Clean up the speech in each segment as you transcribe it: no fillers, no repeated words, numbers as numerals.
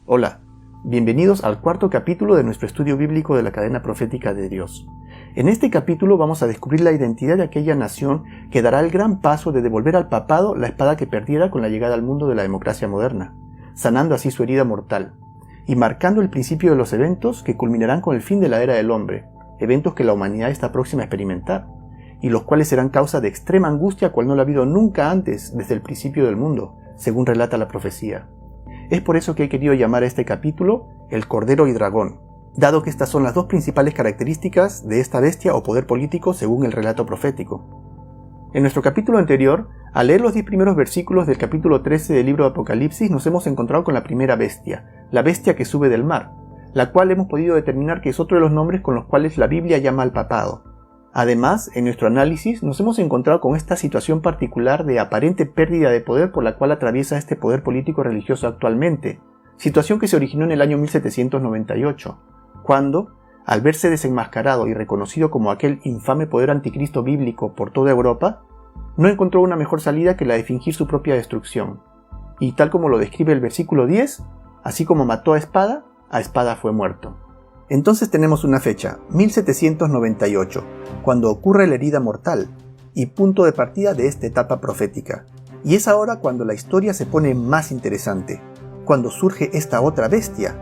Hola, bienvenidos al cuarto capítulo de nuestro estudio bíblico de la cadena profética de Dios. En este capítulo vamos a descubrir la identidad de aquella nación que dará el gran paso de devolver al papado la espada que perdiera con la llegada al mundo de la democracia moderna, sanando así su herida mortal, y marcando el principio de los eventos que culminarán con el fin de la era del hombre, eventos que la humanidad está próxima a experimentar, y los cuales serán causa de extrema angustia cual no la ha habido nunca antes desde el principio del mundo, según relata la profecía. Es por eso que he querido llamar a este capítulo el Cordero y Dragón, dado que estas son las dos principales características de esta bestia o poder político según el relato profético. En nuestro capítulo anterior, al leer los 10 primeros versículos del capítulo 13 del libro de Apocalipsis, nos hemos encontrado con la primera bestia, la bestia que sube del mar, la cual hemos podido determinar que es otro de los nombres con los cuales la Biblia llama al papado. Además, en nuestro análisis nos hemos encontrado con esta situación particular de aparente pérdida de poder por la cual atraviesa este poder político religioso actualmente, situación que se originó en el año 1798, cuando, al verse desenmascarado y reconocido como aquel infame poder anticristo bíblico por toda Europa, no encontró una mejor salida que la de fingir su propia destrucción. Y tal como lo describe el versículo 10, así como mató a espada fue muerto. Entonces tenemos una fecha, 1798, cuando ocurre la herida mortal, y punto de partida de esta etapa profética. Y es ahora cuando la historia se pone más interesante, cuando surge esta otra bestia,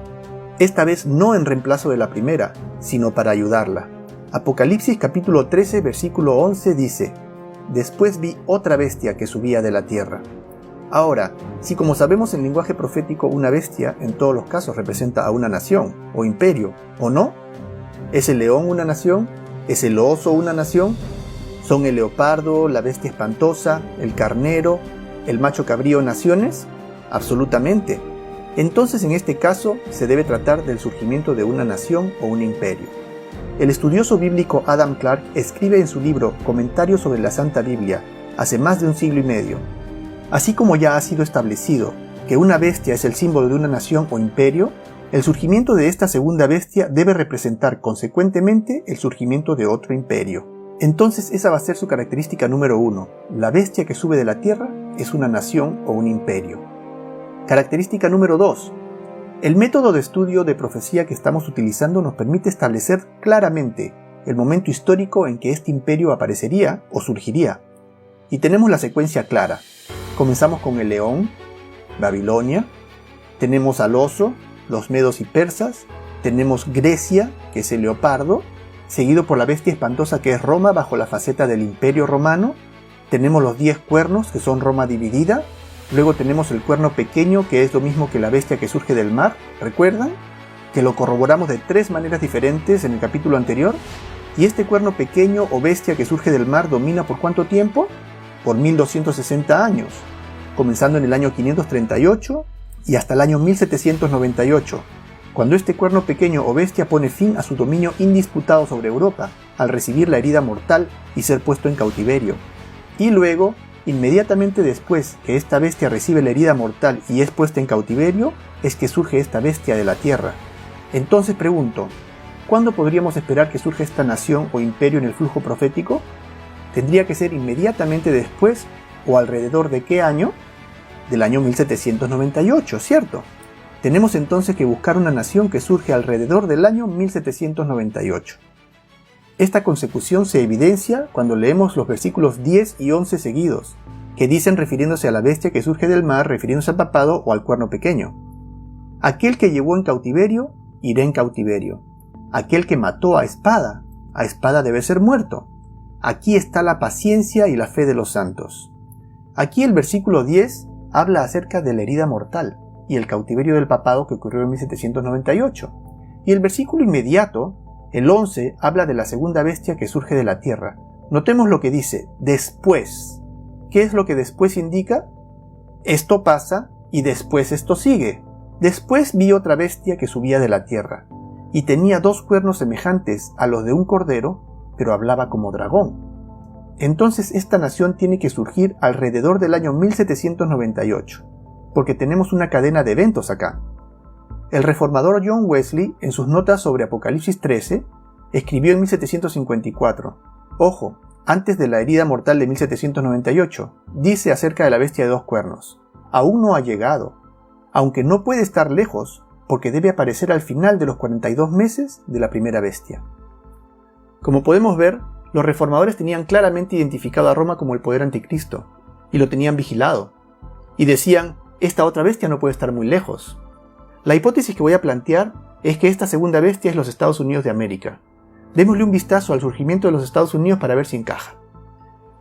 esta vez no en reemplazo de la primera, sino para ayudarla. Apocalipsis capítulo 13, versículo 11 dice: «Después vi otra bestia que subía de la tierra». Ahora, si como sabemos en lenguaje profético una bestia en todos los casos representa a una nación o imperio, ¿o no? ¿Es el león una nación? ¿Es el oso una nación? ¿Son el leopardo, la bestia espantosa, el carnero, el macho cabrío naciones? Absolutamente. Entonces en este caso se debe tratar del surgimiento de una nación o un imperio. El estudioso bíblico Adam Clarke escribe en su libro Comentarios sobre la Santa Biblia, hace más de un siglo y medio: así como ya ha sido establecido que una bestia es el símbolo de una nación o imperio, el surgimiento de esta segunda bestia debe representar consecuentemente el surgimiento de otro imperio. Entonces esa va a ser su característica número 1. La bestia que sube de la tierra es una nación o un imperio. Característica número 2. El método de estudio de profecía que estamos utilizando nos permite establecer claramente el momento histórico en que este imperio aparecería o surgiría. Y tenemos la secuencia clara. Comenzamos con el león, Babilonia, tenemos al oso, los medos y persas, tenemos Grecia, que es el leopardo, seguido por la bestia espantosa que es Roma bajo la faceta del imperio romano, tenemos los 10 cuernos que son Roma dividida, luego tenemos el cuerno pequeño que es lo mismo que la bestia que surge del mar, ¿recuerdan? Que lo corroboramos de 3 maneras diferentes en el capítulo anterior, y este cuerno pequeño o bestia que surge del mar domina ¿por cuánto tiempo? Por 1260 años, comenzando en el año 538 y hasta el año 1798, cuando este cuerno pequeño o bestia pone fin a su dominio indisputado sobre Europa, al recibir la herida mortal y ser puesto en cautiverio. Y luego, inmediatamente después que esta bestia recibe la herida mortal y es puesta en cautiverio, es que surge esta bestia de la tierra. Entonces pregunto, ¿cuándo podríamos esperar que surja esta nación o imperio en el flujo profético? ¿Tendría que ser inmediatamente después o alrededor de qué año? Del año 1798, ¿cierto? Tenemos entonces que buscar una nación que surge alrededor del año 1798. Esta consecución se evidencia cuando leemos los versículos 10 y 11 seguidos, que dicen refiriéndose a la bestia que surge del mar, refiriéndose al papado o al cuerno pequeño: aquel que llevó en cautiverio, irá en cautiverio. Aquel que mató a espada debe ser muerto. Aquí está la paciencia y la fe de los santos. Aquí el versículo 10 habla acerca de la herida mortal y el cautiverio del papado que ocurrió en 1798. Y el versículo inmediato, el 11, habla de la segunda bestia que surge de la tierra. Notemos lo que dice, después. ¿Qué es lo que después indica? Esto pasa y después esto sigue. Después vi otra bestia que subía de la tierra, y tenía 2 cuernos semejantes a los de un cordero, pero hablaba como dragón. Entonces esta nación tiene que surgir alrededor del año 1798, porque tenemos una cadena de eventos acá. El reformador John Wesley, en sus notas sobre Apocalipsis 13, escribió en 1754, ojo, antes de la herida mortal de 1798, dice acerca de la bestia de 2 cuernos: aún no ha llegado, aunque no puede estar lejos, porque debe aparecer al final de los 42 meses de la primera bestia. Como podemos ver, los reformadores tenían claramente identificado a Roma como el poder anticristo, y lo tenían vigilado. Y decían, esta otra bestia no puede estar muy lejos. La hipótesis que voy a plantear es que esta segunda bestia es los Estados Unidos de América. Démosle un vistazo al surgimiento de los Estados Unidos para ver si encaja.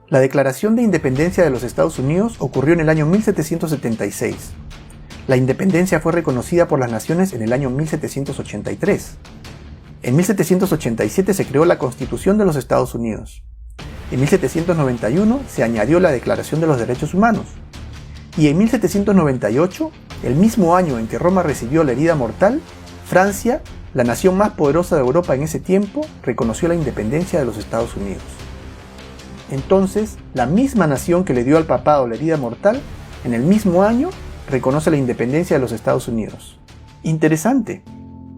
La Declaración de Independencia de los Estados Unidos ocurrió en el año 1776. La independencia fue reconocida por las naciones en el año 1783. En 1787 se creó la Constitución de los Estados Unidos. En 1791 se añadió la Declaración de los Derechos Humanos. Y en 1798, el mismo año en que Roma recibió la herida mortal, Francia, la nación más poderosa de Europa en ese tiempo, reconoció la independencia de los Estados Unidos. Entonces, la misma nación que le dio al papado la herida mortal, en el mismo año, reconoce la independencia de los Estados Unidos. Interesante.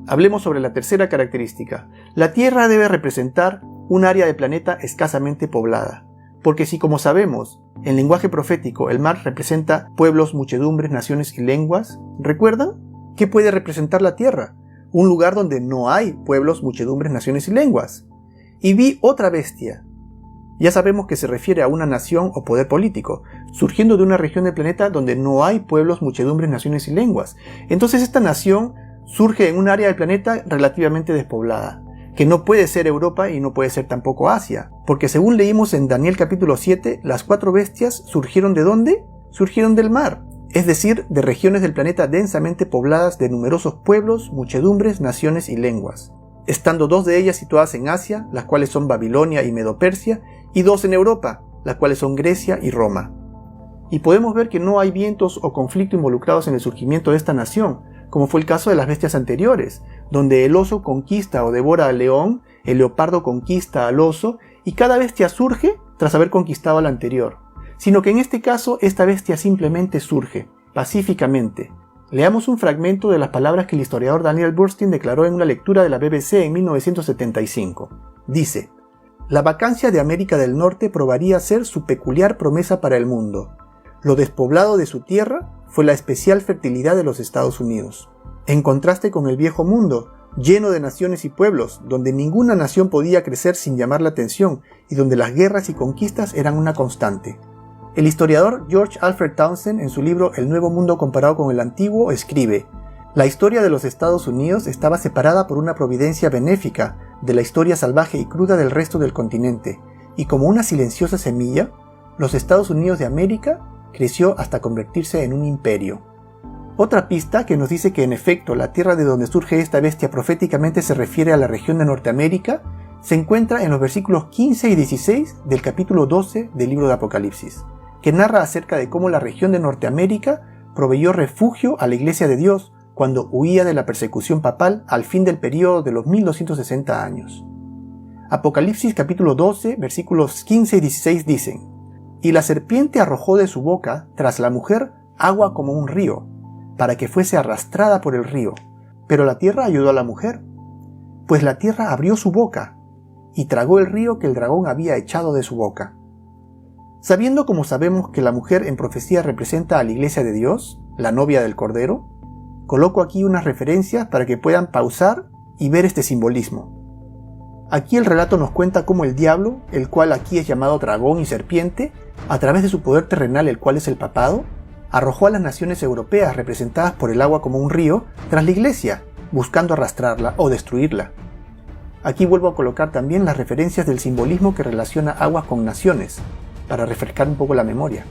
Hablemos sobre la tercera característica. La Tierra debe representar un área de planeta escasamente poblada, porque si, como sabemos, en lenguaje profético el mar representa pueblos, muchedumbres, naciones y lenguas, ¿recuerdan? ¿Qué puede representar la Tierra? Un lugar donde no hay pueblos, muchedumbres, naciones y lenguas. Y vi otra bestia. Ya sabemos que se refiere a una nación o poder político, surgiendo de una región del planeta donde no hay pueblos, muchedumbres, naciones y lenguas. Entonces esta nación surge en un área del planeta relativamente despoblada, que no puede ser Europa y no puede ser tampoco Asia, porque según leímos en Daniel capítulo 7, las 4 bestias surgieron ¿de dónde? Surgieron del mar, es decir, de regiones del planeta densamente pobladas de numerosos pueblos, muchedumbres, naciones y lenguas, estando 2 de ellas situadas en Asia, las cuales son Babilonia y Medo-Persia, y 2 en Europa, las cuales son Grecia y Roma. Y podemos ver que no hay vientos o conflicto involucrados en el surgimiento de esta nación, como fue el caso de las bestias anteriores, donde el oso conquista o devora al león, el leopardo conquista al oso, y cada bestia surge tras haber conquistado a la anterior, sino que en este caso esta bestia simplemente surge, pacíficamente. Leamos un fragmento de las palabras que el historiador Daniel Bernstein declaró en una lectura de la BBC en 1975. Dice: la vacancia de América del Norte probaría ser su peculiar promesa para el mundo. Lo despoblado de su tierra fue la especial fertilidad de los Estados Unidos. En contraste con el viejo mundo, lleno de naciones y pueblos, donde ninguna nación podía crecer sin llamar la atención y donde las guerras y conquistas eran una constante. El historiador George Alfred Townsend, en su libro El Nuevo Mundo comparado con el Antiguo, escribe: la historia de los Estados Unidos estaba separada por una providencia benéfica de la historia salvaje y cruda del resto del continente, y como una silenciosa semilla, los Estados Unidos de América creció hasta convertirse en un imperio. Otra pista que nos dice que en efecto la tierra de donde surge esta bestia proféticamente se refiere a la región de Norteamérica se encuentra en los versículos 15 y 16 del capítulo 12 del libro de Apocalipsis, que narra acerca de cómo la región de Norteamérica proveyó refugio a la Iglesia de Dios cuando huía de la persecución papal al fin del período de los 1260 años. Apocalipsis capítulo 12 versículos 15 y 16 dicen: y la serpiente arrojó de su boca tras la mujer agua como un río, para que fuese arrastrada por el río. Pero la tierra ayudó a la mujer, pues la tierra abrió su boca y tragó el río que el dragón había echado de su boca. Sabiendo como sabemos que la mujer en profecía representa a la Iglesia de Dios, la novia del Cordero, coloco aquí unas referencias para que puedan pausar y ver este simbolismo. Aquí el relato nos cuenta cómo el diablo, el cual aquí es llamado dragón y serpiente, a través de su poder terrenal, el cual es el papado, arrojó a las naciones europeas representadas por el agua como un río tras la Iglesia, buscando arrastrarla o destruirla. Aquí vuelvo a colocar también las referencias del simbolismo que relaciona aguas con naciones, para refrescar un poco la memoria.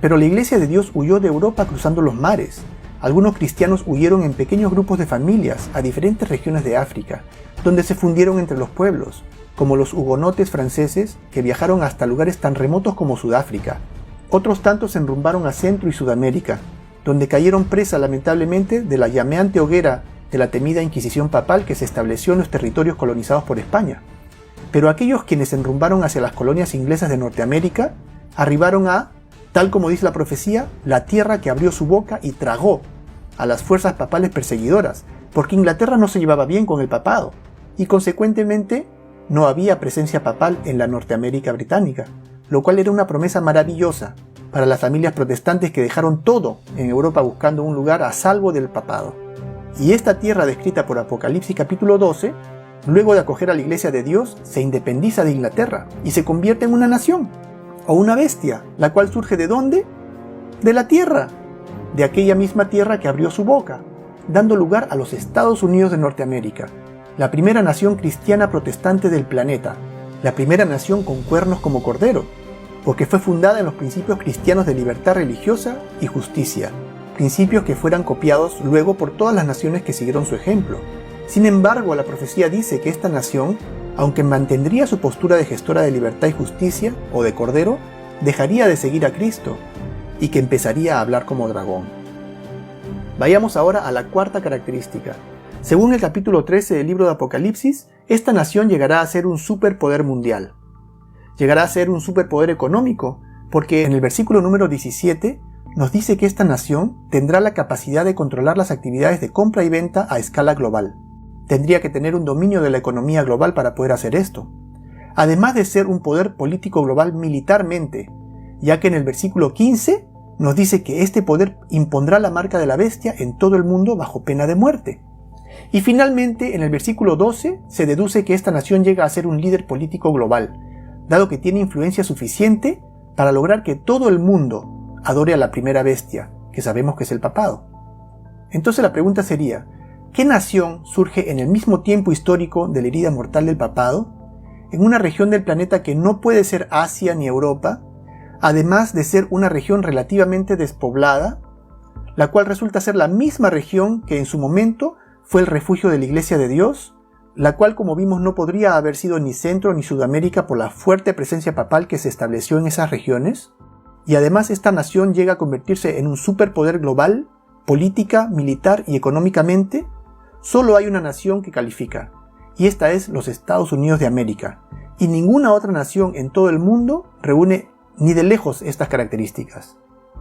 Pero la Iglesia de Dios huyó de Europa cruzando los mares. Algunos cristianos huyeron en pequeños grupos de familias a diferentes regiones de África, donde se fundieron entre los pueblos, como los hugonotes franceses que viajaron hasta lugares tan remotos como Sudáfrica. Otros tantos se enrumbaron a Centro y Sudamérica, donde cayeron presa lamentablemente de la llameante hoguera de la temida Inquisición papal que se estableció en los territorios colonizados por España. Pero aquellos quienes se enrumbaron hacia las colonias inglesas de Norteamérica arribaron a, tal como dice la profecía, la tierra que abrió su boca y tragó a las fuerzas papales perseguidoras, porque Inglaterra no se llevaba bien con el papado, y consecuentemente no había presencia papal en la Norteamérica británica, lo cual era una promesa maravillosa para las familias protestantes que dejaron todo en Europa buscando un lugar a salvo del papado. Y esta tierra descrita por Apocalipsis capítulo 12, luego de acoger a la iglesia de Dios, se independiza de Inglaterra y se convierte en una nación, o una bestia, la cual surge ¿de dónde? De la tierra, de aquella misma tierra que abrió su boca, dando lugar a los Estados Unidos de Norteamérica, la primera nación cristiana protestante del planeta, la primera nación con cuernos como cordero, porque fue fundada en los principios cristianos de libertad religiosa y justicia, principios que fueran copiados luego por todas las naciones que siguieron su ejemplo. Sin embargo, la profecía dice que esta nación, aunque mantendría su postura de gestora de libertad y justicia, o de cordero, dejaría de seguir a Cristo, y que empezaría a hablar como dragón. Vayamos ahora a la cuarta característica. Según el capítulo 13 del libro de Apocalipsis, esta nación llegará a ser un superpoder mundial. Llegará a ser un superpoder económico, porque en el versículo número 17 nos dice que esta nación tendrá la capacidad de controlar las actividades de compra y venta a escala global. Tendría que tener un dominio de la economía global para poder hacer esto. Además de ser un poder político global militarmente, ya que en el versículo 15 nos dice que este poder impondrá la marca de la bestia en todo el mundo bajo pena de muerte. Y finalmente, en el versículo 12 se deduce que esta nación llega a ser un líder político global, dado que tiene influencia suficiente para lograr que todo el mundo adore a la primera bestia, que sabemos que es el papado. Entonces la pregunta sería, ¿qué nación surge en el mismo tiempo histórico de la herida mortal del papado, en una región del planeta que no puede ser Asia ni Europa, además de ser una región relativamente despoblada, la cual resulta ser la misma región que en su momento fue el refugio de la Iglesia de Dios, la cual, como vimos, no podría haber sido ni Centro ni Sudamérica por la fuerte presencia papal que se estableció en esas regiones? Y además esta nación llega a convertirse en un superpoder global, política, militar y económicamente. Solo hay una nación que califica, y esta es los Estados Unidos de América, y ninguna otra nación en todo el mundo reúne ni de lejos estas características.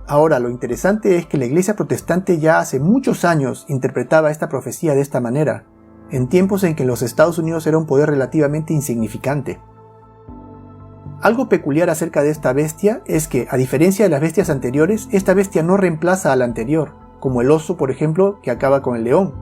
Ahora, lo interesante es que la Iglesia protestante ya hace muchos años interpretaba esta profecía de esta manera, en tiempos en que los Estados Unidos era un poder relativamente insignificante. Algo peculiar acerca de esta bestia es que, a diferencia de las bestias anteriores, esta bestia no reemplaza a la anterior, como el oso, por ejemplo, que acaba con el león,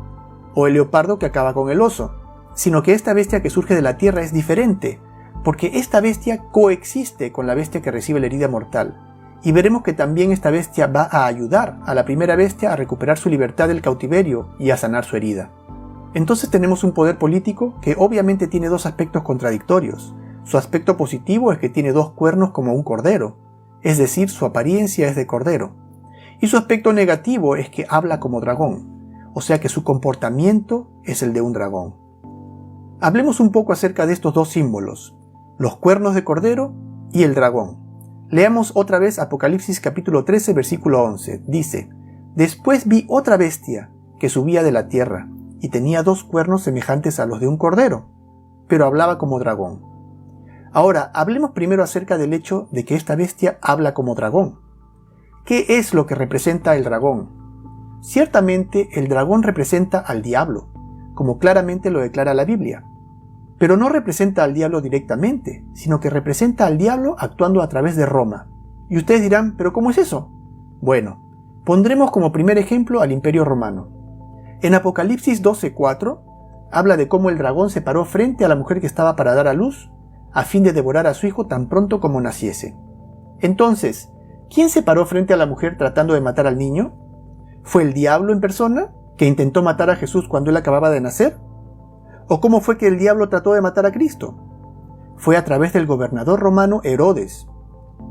o el leopardo que acaba con el oso, sino que esta bestia que surge de la tierra es diferente, porque esta bestia coexiste con la bestia que recibe la herida mortal, y veremos que también esta bestia va a ayudar a la primera bestia a recuperar su libertad del cautiverio y a sanar su herida. Entonces tenemos un poder político que obviamente tiene dos aspectos contradictorios. Su aspecto positivo es que tiene dos cuernos como un cordero, es decir, su apariencia es de cordero. Y su aspecto negativo es que habla como dragón, o sea que su comportamiento es el de un dragón. Hablemos un poco acerca de estos dos símbolos, los cuernos de cordero y el dragón. Leamos otra vez Apocalipsis capítulo 13, versículo 11. Dice, «Después vi otra bestia que subía de la tierra, y tenía dos cuernos semejantes a los de un cordero, pero hablaba como dragón». Ahora, hablemos primero acerca del hecho de que esta bestia habla como dragón. ¿Qué es lo que representa el dragón? Ciertamente, el dragón representa al diablo, como claramente lo declara la Biblia. Pero no representa al diablo directamente, sino que representa al diablo actuando a través de Roma. Y ustedes dirán, ¿pero cómo es eso? Bueno, pondremos como primer ejemplo al Imperio Romano. En Apocalipsis 12:4 habla de cómo el dragón se paró frente a la mujer que estaba para dar a luz, a fin de devorar a su hijo tan pronto como naciese. Entonces, ¿quién se paró frente a la mujer tratando de matar al niño? ¿Fue el diablo en persona, que intentó matar a Jesús cuando él acababa de nacer? ¿O cómo fue que el diablo trató de matar a Cristo? Fue a través del gobernador romano Herodes,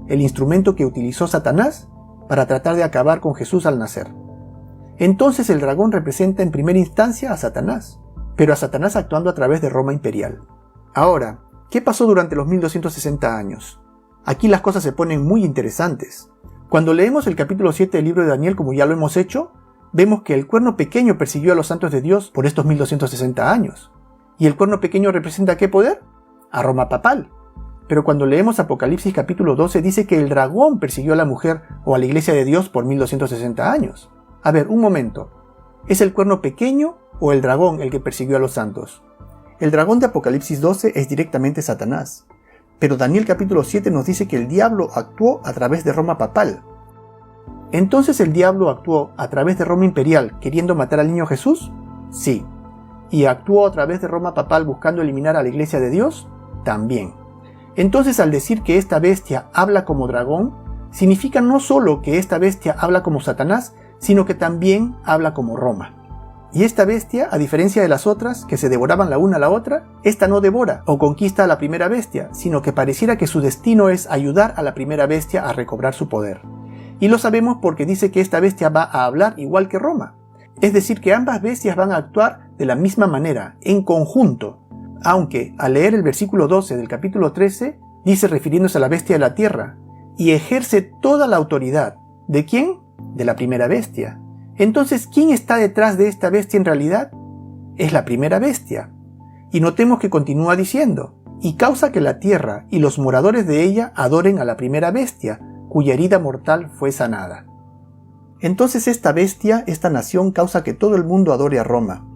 el instrumento que utilizó Satanás para tratar de acabar con Jesús al nacer. Entonces el dragón representa en primera instancia a Satanás, pero a Satanás actuando a través de Roma imperial. Ahora, ¿qué pasó durante los 1260 años? Aquí las cosas se ponen muy interesantes. Cuando leemos el capítulo 7 del libro de Daniel, como ya lo hemos hecho, vemos que el cuerno pequeño persiguió a los santos de Dios por estos 1260 años. ¿Y el cuerno pequeño representa qué poder? A Roma papal. Pero cuando leemos Apocalipsis capítulo 12 dice que el dragón persiguió a la mujer o a la iglesia de Dios por 1260 años. A ver, un momento. ¿Es el cuerno pequeño o el dragón el que persiguió a los santos? El dragón de Apocalipsis 12 es directamente Satanás. Pero Daniel capítulo 7 nos dice que el diablo actuó a través de Roma papal. Entonces el diablo actuó a través de Roma imperial queriendo matar al niño Jesús. Sí. ¿Y actuó a través de Roma papal buscando eliminar a la Iglesia de Dios? También. Entonces, al decir que esta bestia habla como dragón, significa no solo que esta bestia habla como Satanás, sino que también habla como Roma. Y esta bestia, a diferencia de las otras, que se devoraban la una a la otra, esta no devora o conquista a la primera bestia, sino que pareciera que su destino es ayudar a la primera bestia a recobrar su poder. Y lo sabemos porque dice que esta bestia va a hablar igual que Roma. Es decir, que ambas bestias van a actuar de la misma manera, en conjunto. Aunque, al leer el versículo 12 del capítulo 13, dice refiriéndose a la bestia de la tierra, y ejerce toda la autoridad. ¿De quién? De la primera bestia. Entonces, ¿quién está detrás de esta bestia en realidad? Es la primera bestia. Y notemos que continúa diciendo, y causa que la tierra y los moradores de ella adoren a la primera bestia, cuya herida mortal fue sanada. Entonces esta bestia, esta nación, causa que todo el mundo adore a Roma.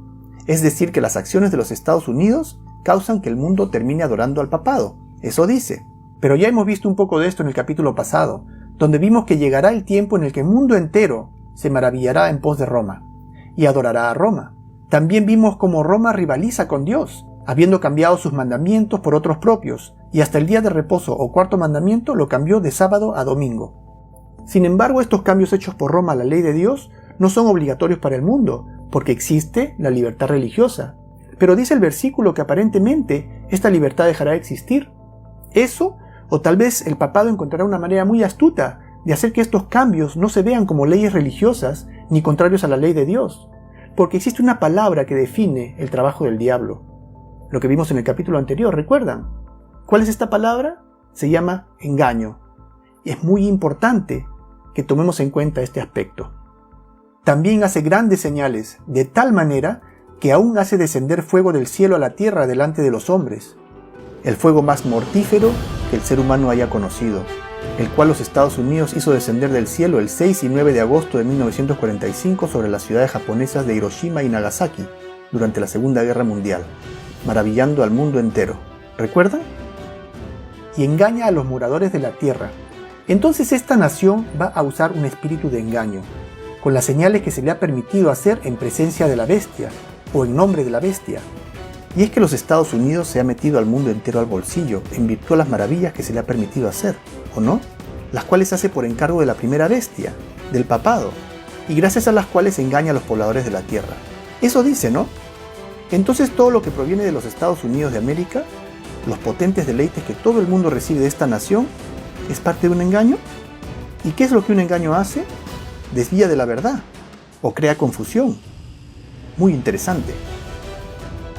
Es decir, que las acciones de los Estados Unidos causan que el mundo termine adorando al papado. Eso dice. Pero ya hemos visto un poco de esto en el capítulo pasado, donde vimos que llegará el tiempo en el que el mundo entero se maravillará en pos de Roma y adorará a Roma. También vimos cómo Roma rivaliza con Dios, habiendo cambiado sus mandamientos por otros propios, y hasta el día de reposo o cuarto mandamiento lo cambió de sábado a domingo. Sin embargo, estos cambios hechos por Roma a la ley de Dios no son obligatorios para el mundo, porque existe la libertad religiosa. Pero dice el versículo que aparentemente esta libertad dejará de existir. Eso, o tal vez el papado encontrará una manera muy astuta de hacer que estos cambios no se vean como leyes religiosas ni contrarios a la ley de Dios, porque existe una palabra que define el trabajo del diablo. Lo que vimos en el capítulo anterior, ¿recuerdan? ¿Cuál es esta palabra? Se llama engaño. Y es muy importante que tomemos en cuenta este aspecto. También hace grandes señales, de tal manera que aún hace descender fuego del cielo a la tierra delante de los hombres, el fuego más mortífero que el ser humano haya conocido, el cual los Estados Unidos hizo descender del cielo el 6 y 9 de agosto de 1945 sobre las ciudades japonesas de Hiroshima y Nagasaki durante la Segunda Guerra Mundial, maravillando al mundo entero. ¿Recuerdan? Y engaña a los moradores de la tierra. Entonces esta nación va a usar un espíritu de engaño, con las señales que se le ha permitido hacer en presencia de la bestia, o en nombre de la bestia. Y es que los Estados Unidos se ha metido al mundo entero al bolsillo, en virtud de las maravillas que se le ha permitido hacer, ¿o no? Las cuales hace por encargo de la primera bestia, del papado, y gracias a las cuales engaña a los pobladores de la tierra. Eso dice, ¿no? Entonces todo lo que proviene de los Estados Unidos de América, los potentes deleites que todo el mundo recibe de esta nación, ¿es parte de un engaño? ¿Y qué es lo que un engaño hace? Desvía de la verdad, o crea confusión. Muy interesante.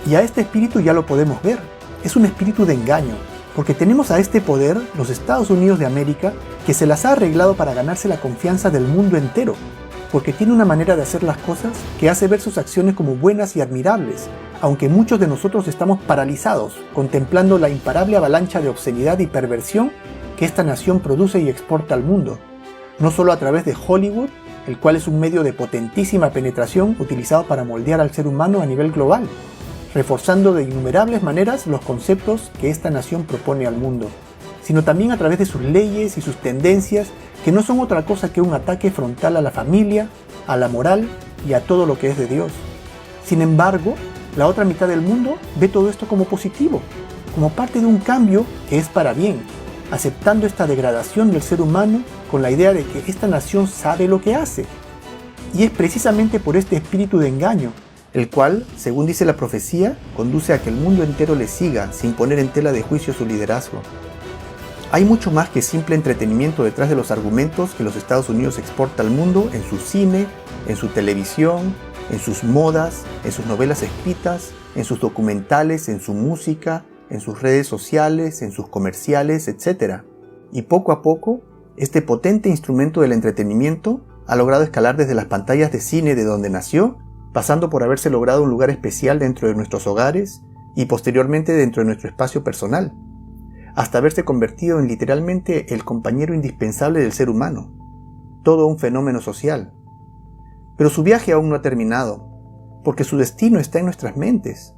Y a este espíritu ya lo podemos ver. Es un espíritu de engaño, porque tenemos a este poder, los Estados Unidos de América, que se las ha arreglado para ganarse la confianza del mundo entero, porque tiene una manera de hacer las cosas que hace ver sus acciones como buenas y admirables, aunque muchos de nosotros estamos paralizados, contemplando la imparable avalancha de obscenidad y perversión que esta nación produce y exporta al mundo, no solo a través de Hollywood, el cual es un medio de potentísima penetración utilizado para moldear al ser humano a nivel global, reforzando de innumerables maneras los conceptos que esta nación propone al mundo, sino también a través de sus leyes y sus tendencias, que no son otra cosa que un ataque frontal a la familia, a la moral y a todo lo que es de Dios. Sin embargo, la otra mitad del mundo ve todo esto como positivo, como parte de un cambio que es para bien, aceptando esta degradación del ser humano con la idea de que esta nación sabe lo que hace. Y es precisamente por este espíritu de engaño, el cual, según dice la profecía, conduce a que el mundo entero le siga sin poner en tela de juicio su liderazgo. Hay mucho más que simple entretenimiento detrás de los argumentos que los Estados Unidos exporta al mundo en su cine, en su televisión, en sus modas, en sus novelas escritas, en sus documentales, en su música, en sus redes sociales, en sus comerciales, etc. Y poco a poco, este potente instrumento del entretenimiento ha logrado escalar desde las pantallas de cine de donde nació, pasando por haberse logrado un lugar especial dentro de nuestros hogares y posteriormente dentro de nuestro espacio personal, hasta haberse convertido en literalmente el compañero indispensable del ser humano, todo un fenómeno social. Pero su viaje aún no ha terminado, porque su destino está en nuestras mentes,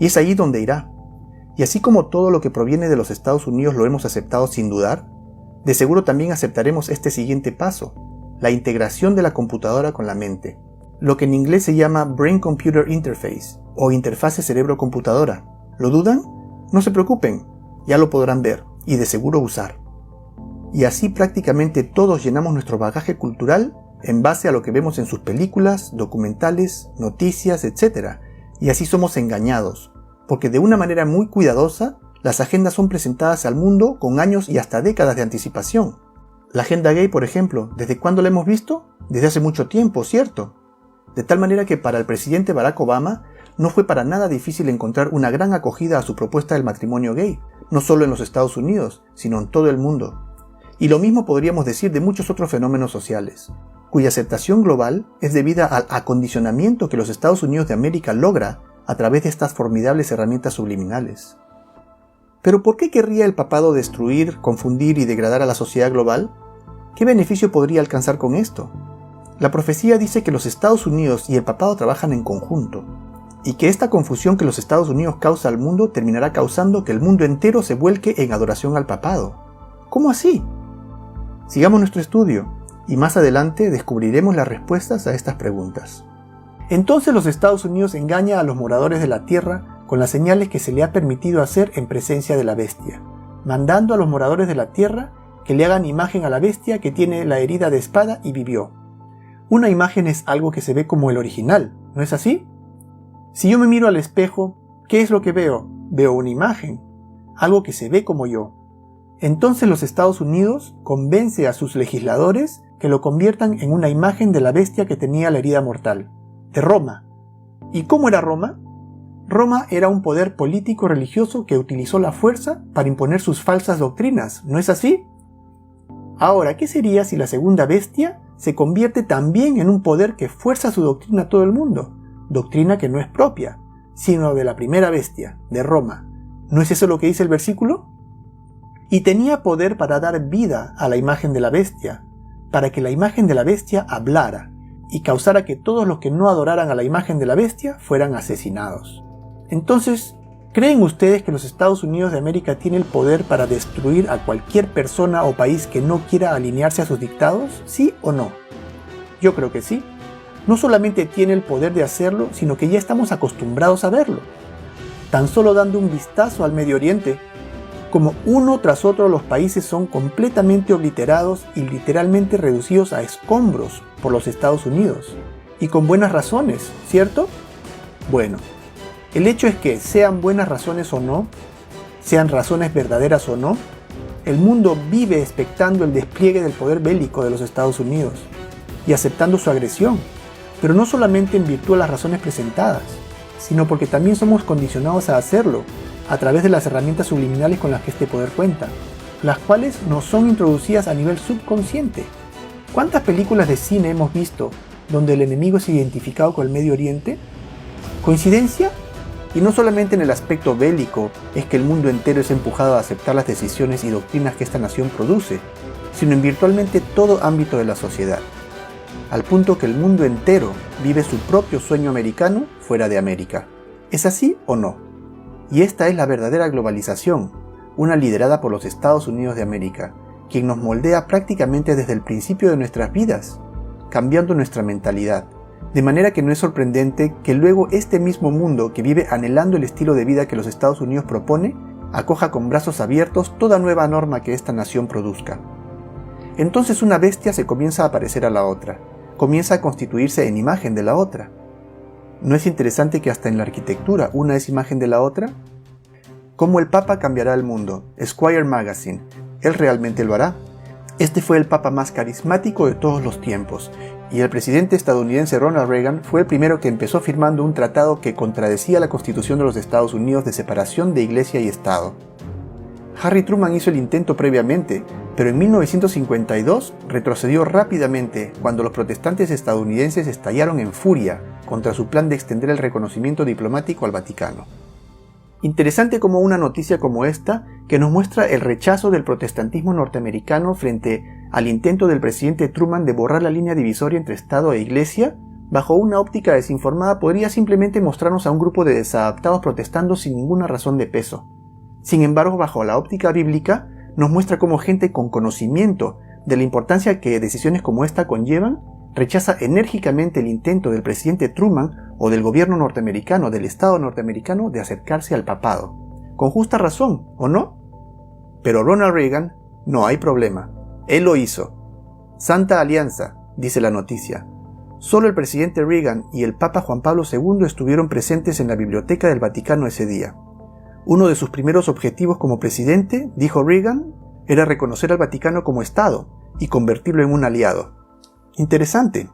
y es allí donde irá. Y así como todo lo que proviene de los Estados Unidos lo hemos aceptado sin dudar, de seguro también aceptaremos este siguiente paso, la integración de la computadora con la mente. lo que en inglés se llama Brain-Computer Interface o interfase cerebro-computadora. ¿Lo dudan? No se preocupen, ya lo podrán ver y de seguro usar. Y así prácticamente todos llenamos nuestro bagaje cultural en base a lo que vemos en sus películas, documentales, noticias, etc. Y así somos engañados, porque de una manera muy cuidadosa, las agendas son presentadas al mundo con años y hasta décadas de anticipación. La agenda gay, por ejemplo, ¿desde cuándo la hemos visto? Desde hace mucho tiempo, ¿cierto? De tal manera que para el presidente Barack Obama no fue para nada difícil encontrar una gran acogida a su propuesta del matrimonio gay, no solo en los Estados Unidos, sino en todo el mundo. Y lo mismo podríamos decir de muchos otros fenómenos sociales, cuya aceptación global es debida al acondicionamiento que los Estados Unidos de América logra a través de estas formidables herramientas subliminales. ¿Pero por qué querría el papado destruir, confundir y degradar a la sociedad global? ¿Qué beneficio podría alcanzar con esto? La profecía dice que los Estados Unidos y el papado trabajan en conjunto, y que esta confusión que los Estados Unidos causa al mundo terminará causando que el mundo entero se vuelque en adoración al papado. ¿Cómo así? Sigamos nuestro estudio, y más adelante descubriremos las respuestas a estas preguntas. Entonces los Estados Unidos engaña a los moradores de la Tierra con las señales que se le ha permitido hacer en presencia de la bestia, mandando a los moradores de la Tierra que le hagan imagen a la bestia que tiene la herida de espada y vivió. Una imagen es algo que se ve como el original, ¿no es así? Si yo me miro al espejo, ¿qué es lo que veo? Veo una imagen, algo que se ve como yo. Entonces los Estados Unidos convence a sus legisladores que lo conviertan en una imagen de la bestia que tenía la herida mortal, de Roma. ¿Y cómo era Roma? Roma era un poder político religioso que utilizó la fuerza para imponer sus falsas doctrinas, ¿no es así? Ahora, ¿qué sería si la segunda bestia se convierte también en un poder que fuerza su doctrina a todo el mundo? Doctrina que no es propia, sino de la primera bestia, de Roma. ¿No es eso lo que dice el versículo? Y tenía poder para dar vida a la imagen de la bestia, para que la imagen de la bestia hablara, y causara que todos los que no adoraran a la imagen de la bestia fueran asesinados. Entonces, ¿creen ustedes que los Estados Unidos de América tienen el poder para destruir a cualquier persona o país que no quiera alinearse a sus dictados? ¿Sí o no? Yo creo que sí. No solamente tiene el poder de hacerlo, sino que ya estamos acostumbrados a verlo. Tan solo dando un vistazo al Medio Oriente, como uno tras otro los países son completamente obliterados y literalmente reducidos a escombros por los Estados Unidos. Y con buenas razones, ¿cierto? Bueno, el hecho es que sean buenas razones o no, sean razones verdaderas o no, el mundo vive expectando el despliegue del poder bélico de los Estados Unidos y aceptando su agresión, pero no solamente en virtud de las razones presentadas, sino porque también somos condicionados a hacerlo a través de las herramientas subliminales con las que este poder cuenta, las cuales nos son introducidas a nivel subconsciente. ¿Cuántas películas de cine hemos visto donde el enemigo es identificado con el Medio Oriente? ¿Coincidencia? Y no solamente en el aspecto bélico es que el mundo entero es empujado a aceptar las decisiones y doctrinas que esta nación produce, sino en virtualmente todo ámbito de la sociedad, al punto que el mundo entero vive su propio sueño americano fuera de América. ¿Es así o no? Y esta es la verdadera globalización, una liderada por los Estados Unidos de América, quien nos moldea prácticamente desde el principio de nuestras vidas, cambiando nuestra mentalidad, de manera que no es sorprendente que luego este mismo mundo que vive anhelando el estilo de vida que los Estados Unidos propone, acoja con brazos abiertos toda nueva norma que esta nación produzca. Entonces una bestia se comienza a parecer a la otra, comienza a constituirse en imagen de la otra. ¿No es interesante que hasta en la arquitectura una es imagen de la otra? ¿Cómo el Papa cambiará el mundo? Esquire Magazine. ¿Él realmente lo hará? Este fue el Papa más carismático de todos los tiempos, y el presidente estadounidense Ronald Reagan fue el primero que empezó firmando un tratado que contradecía la Constitución de los Estados Unidos de separación de Iglesia y Estado. Harry Truman hizo el intento previamente, pero en 1952 retrocedió rápidamente cuando los protestantes estadounidenses estallaron en furia contra su plan de extender el reconocimiento diplomático al Vaticano. Interesante como una noticia como esta, que nos muestra el rechazo del protestantismo norteamericano frente al intento del presidente Truman de borrar la línea divisoria entre Estado e Iglesia, bajo una óptica desinformada podría simplemente mostrarnos a un grupo de desadaptados protestando sin ninguna razón de peso. Sin embargo, bajo la óptica bíblica, nos muestra cómo gente con conocimiento de la importancia que decisiones como esta conllevan, rechaza enérgicamente el intento del presidente Truman o del gobierno norteamericano, del Estado norteamericano, de acercarse al papado. Con justa razón, ¿o no? Pero Ronald Reagan, no hay problema. Él lo hizo. Santa Alianza, dice la noticia. Solo el presidente Reagan y el Papa Juan Pablo II estuvieron presentes en la Biblioteca del Vaticano ese día. Uno de sus primeros objetivos como presidente, dijo Reagan, era reconocer al Vaticano como Estado y convertirlo en un aliado. Interesante.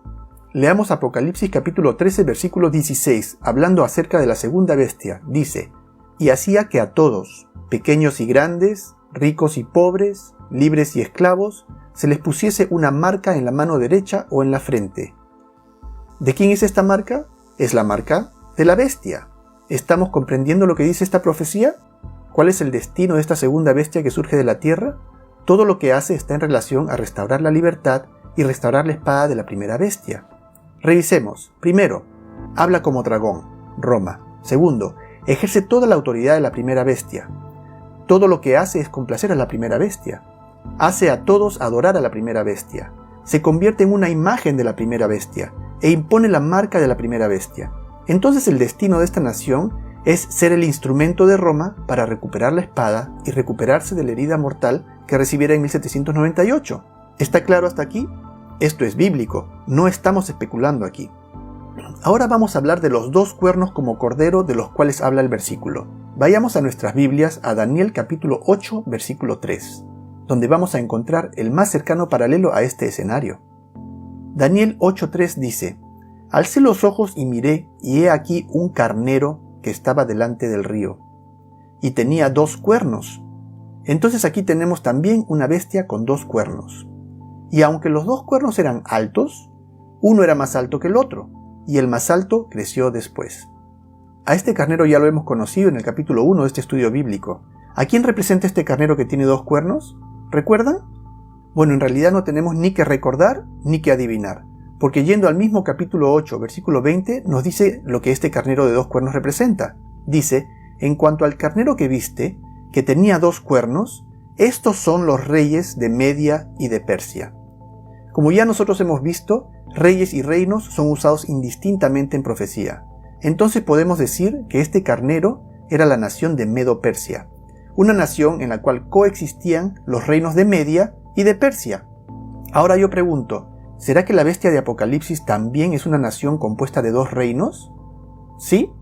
Leamos Apocalipsis capítulo 13, versículo 16, hablando acerca de la segunda bestia. Dice, y hacía que a todos, pequeños y grandes, ricos y pobres, libres y esclavos, se les pusiese una marca en la mano derecha o en la frente. ¿De quién es esta marca? Es la marca de la bestia. ¿Estamos comprendiendo lo que dice esta profecía? ¿Cuál es el destino de esta segunda bestia que surge de la tierra? Todo lo que hace está en relación a restaurar la libertad y restaurar la espada de la primera bestia. Revisemos. Primero, habla como dragón, Roma. Segundo, ejerce toda la autoridad de la primera bestia. Todo lo que hace es complacer a la primera bestia. Hace a todos adorar a la primera bestia. Se convierte en una imagen de la primera bestia e impone la marca de la primera bestia. Entonces el destino de esta nación es ser el instrumento de Roma para recuperar la espada y recuperarse de la herida mortal que recibiera en 1798. ¿Está claro hasta aquí? Esto es bíblico, no estamos especulando aquí. Ahora vamos a hablar de los dos cuernos como cordero de los cuales habla el versículo. Vayamos a nuestras Biblias a Daniel capítulo 8, versículo 3, donde vamos a encontrar el más cercano paralelo a este escenario. Daniel 8.3 dice, alcé los ojos y miré, y he aquí un carnero que estaba delante del río, y tenía 2 cuernos. Entonces aquí tenemos también una bestia con 2 cuernos. Y aunque los 2 cuernos eran altos, uno era más alto que el otro, y el más alto creció después. A este carnero ya lo hemos conocido en el capítulo 1 de este estudio bíblico. ¿A quién representa este carnero que tiene 2 cuernos? ¿Recuerdan? Bueno, en realidad no tenemos ni que recordar ni que adivinar, porque yendo al mismo capítulo 8, versículo 20, nos dice lo que este carnero de 2 cuernos representa. Dice, en cuanto al carnero que viste, que tenía 2 cuernos, estos son los reyes de Media y de Persia. Como ya nosotros hemos visto, reyes y reinos son usados indistintamente en profecía. Entonces podemos decir que este carnero era la nación de Medo-Persia, una nación en la cual coexistían los reinos de Media y de Persia. Ahora yo pregunto, ¿será que la bestia de Apocalipsis también es una nación compuesta de 2 reinos? ¿Sí?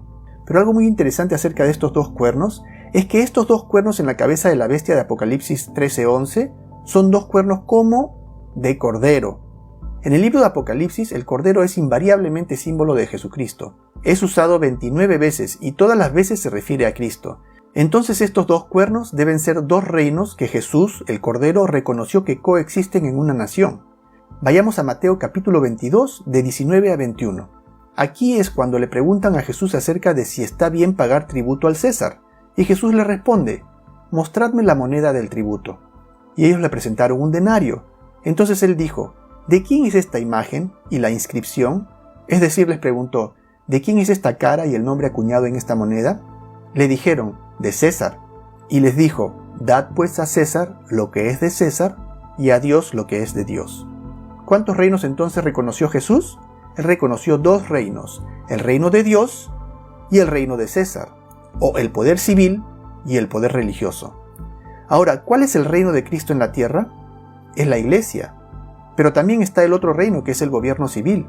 Pero algo muy interesante acerca de estos 2 cuernos es que estos 2 cuernos en la cabeza de la bestia de Apocalipsis 13:11 son 2 cuernos como de cordero. En el libro de Apocalipsis el cordero es invariablemente símbolo de Jesucristo. Es usado 29 veces y todas las veces se refiere a Cristo. Entonces estos 2 cuernos deben ser 2 reinos que Jesús, el cordero, reconoció que coexisten en una nación. Vayamos a Mateo capítulo 22 de 19 a 21. Aquí es cuando le preguntan a Jesús acerca de si está bien pagar tributo al César. Y Jesús le responde, mostradme la moneda del tributo. Y ellos le presentaron un denario. Entonces él dijo, ¿de quién es esta imagen y la inscripción? Es decir, les preguntó, ¿de quién es esta cara y el nombre acuñado en esta moneda? Le dijeron, de César. Y les dijo, dad pues a César lo que es de César y a Dios lo que es de Dios. ¿Cuántos reinos entonces reconoció Jesús? Él reconoció 2 reinos, el reino de Dios y el reino de César, o el poder civil y el poder religioso. Ahora, ¿cuál es el reino de Cristo en la tierra? Es la iglesia. Pero también está el otro reino que es el gobierno civil.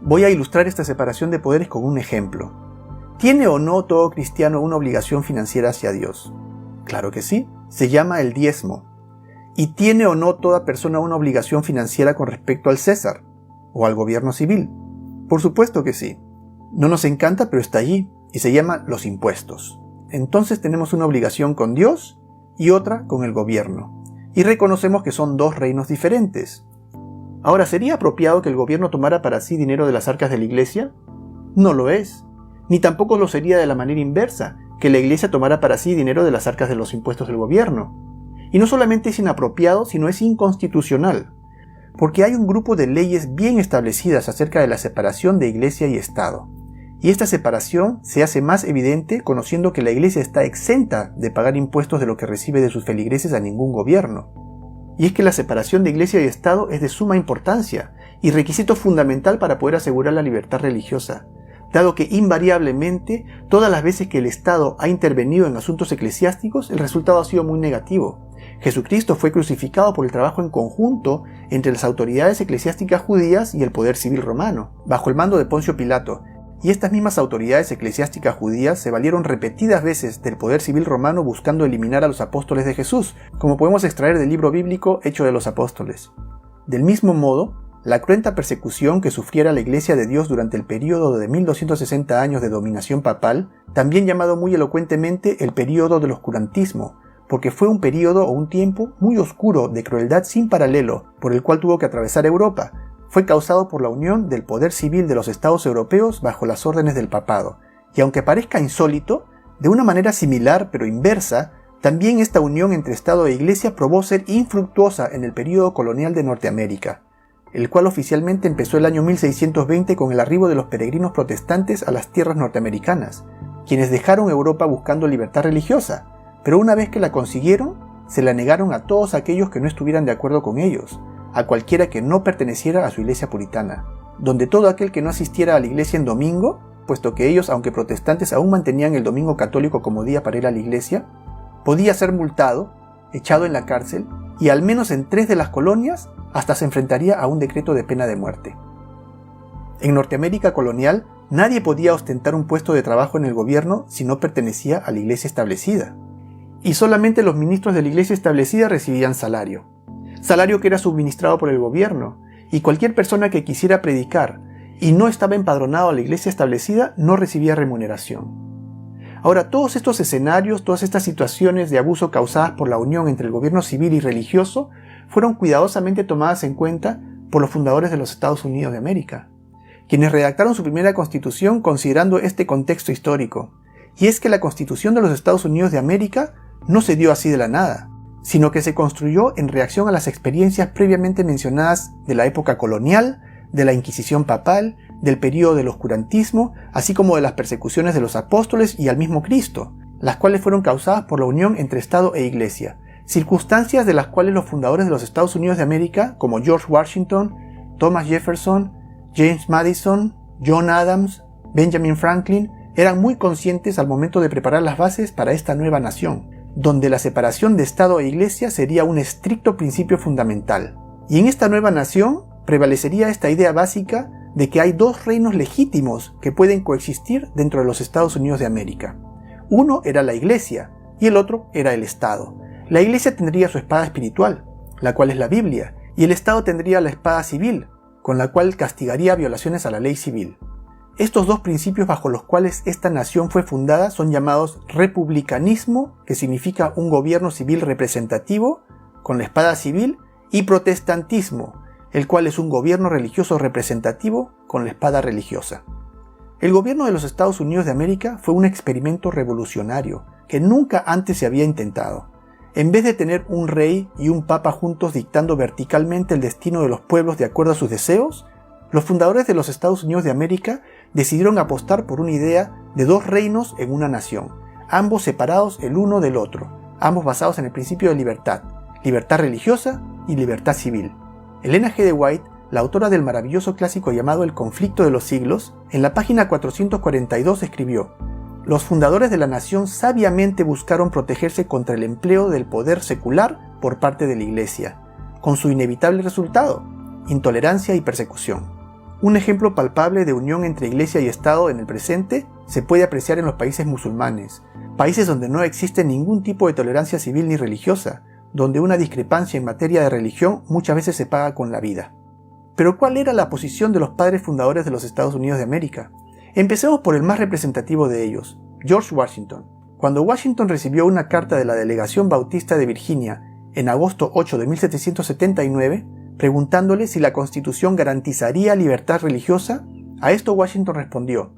Voy a ilustrar esta separación de poderes con un ejemplo. ¿Tiene o no todo cristiano una obligación financiera hacia Dios? Claro que sí, se llama el diezmo. ¿Y tiene o no toda persona una obligación financiera con respecto al César o al gobierno civil? Por supuesto que sí. No nos encanta, pero está allí y se llama los impuestos. Entonces tenemos una obligación con Dios y otra con el gobierno. Y reconocemos que son 2 reinos diferentes. Ahora, ¿sería apropiado que el gobierno tomara para sí dinero de las arcas de la iglesia? No lo es. Ni tampoco lo sería de la manera inversa, que la iglesia tomara para sí dinero de las arcas de los impuestos del gobierno. Y no solamente es inapropiado, sino es inconstitucional, porque hay un grupo de leyes bien establecidas acerca de la separación de iglesia y Estado. Y esta separación se hace más evidente conociendo que la iglesia está exenta de pagar impuestos de lo que recibe de sus feligreses a ningún gobierno. Y es que la separación de iglesia y Estado es de suma importancia, y requisito fundamental para poder asegurar la libertad religiosa, dado que invariablemente todas las veces que el Estado ha intervenido en asuntos eclesiásticos, el resultado ha sido muy negativo. Jesucristo fue crucificado por el trabajo en conjunto entre las autoridades eclesiásticas judías y el poder civil romano, bajo el mando de Poncio Pilato, y estas mismas autoridades eclesiásticas judías se valieron repetidas veces del poder civil romano buscando eliminar a los apóstoles de Jesús, como podemos extraer del libro bíblico Hechos de los Apóstoles. Del mismo modo, la cruenta persecución que sufriera la Iglesia de Dios durante el período de 1260 años de dominación papal, también llamado muy elocuentemente el período del oscurantismo, porque fue un período o un tiempo muy oscuro de crueldad sin paralelo, por el cual tuvo que atravesar Europa, fue causado por la unión del poder civil de los estados europeos bajo las órdenes del papado, y aunque parezca insólito, de una manera similar pero inversa, también esta unión entre Estado e Iglesia probó ser infructuosa en el período colonial de Norteamérica, el cual oficialmente empezó el año 1620 con el arribo de los peregrinos protestantes a las tierras norteamericanas, quienes dejaron Europa buscando libertad religiosa, pero una vez que la consiguieron, se la negaron a todos aquellos que no estuvieran de acuerdo con ellos, a cualquiera que no perteneciera a su iglesia puritana, donde todo aquel que no asistiera a la iglesia en domingo, puesto que ellos, aunque protestantes, aún mantenían el domingo católico como día para ir a la iglesia, podía ser multado, echado en la cárcel, y al menos en 3 de las colonias hasta se enfrentaría a un decreto de pena de muerte. En Norteamérica colonial, nadie podía ostentar un puesto de trabajo en el gobierno si no pertenecía a la iglesia establecida, y solamente los ministros de la iglesia establecida recibían salario que era suministrado por el gobierno, y cualquier persona que quisiera predicar y no estaba empadronado a la iglesia establecida no recibía remuneración. Ahora, todos estos escenarios, todas estas situaciones de abuso causadas por la unión entre el gobierno civil y religioso fueron cuidadosamente tomadas en cuenta por los fundadores de los Estados Unidos de América, quienes redactaron su primera constitución considerando este contexto histórico. Y es que la Constitución de los Estados Unidos de América no se dio así de la nada, sino que se construyó en reacción a las experiencias previamente mencionadas de la época colonial, de la Inquisición papal, del período del oscurantismo, así como de las persecuciones de los apóstoles y al mismo Cristo, las cuales fueron causadas por la unión entre Estado e Iglesia, circunstancias de las cuales los fundadores de los Estados Unidos de América, como George Washington, Thomas Jefferson, James Madison, John Adams, Benjamin Franklin, eran muy conscientes al momento de preparar las bases para esta nueva nación, donde la separación de Estado e Iglesia sería un estricto principio fundamental. Y en esta nueva nación prevalecería esta idea básica de que hay 2 reinos legítimos que pueden coexistir dentro de los Estados Unidos de América. Uno era la Iglesia y el otro era el Estado. La Iglesia tendría su espada espiritual, la cual es la Biblia, y el Estado tendría la espada civil, con la cual castigaría violaciones a la ley civil. Estos 2 principios bajo los cuales esta nación fue fundada son llamados republicanismo, que significa un gobierno civil representativo, con la espada civil, y protestantismo, el cual es un gobierno religioso representativo con la espada religiosa. El gobierno de los Estados Unidos de América fue un experimento revolucionario que nunca antes se había intentado. En vez de tener un rey y un papa juntos dictando verticalmente el destino de los pueblos de acuerdo a sus deseos, los fundadores de los Estados Unidos de América decidieron apostar por una idea de 2 reinos en una nación, ambos separados el uno del otro, ambos basados en el principio de libertad religiosa y libertad civil. Elena G. de White, la autora del maravilloso clásico llamado El conflicto de los siglos, en la página 442 escribió: los fundadores de la nación sabiamente buscaron protegerse contra el empleo del poder secular por parte de la Iglesia, con su inevitable resultado, intolerancia y persecución. Un ejemplo palpable de unión entre Iglesia y Estado en el presente se puede apreciar en los países musulmanes, países donde no existe ningún tipo de tolerancia civil ni religiosa, donde una discrepancia en materia de religión muchas veces se paga con la vida. Pero ¿cuál era la posición de los padres fundadores de los Estados Unidos de América? Empecemos por el más representativo de ellos, George Washington. Cuando Washington recibió una carta de la Delegación Bautista de Virginia en agosto 8 de 1779, preguntándole si la Constitución garantizaría libertad religiosa, a esto Washington respondió: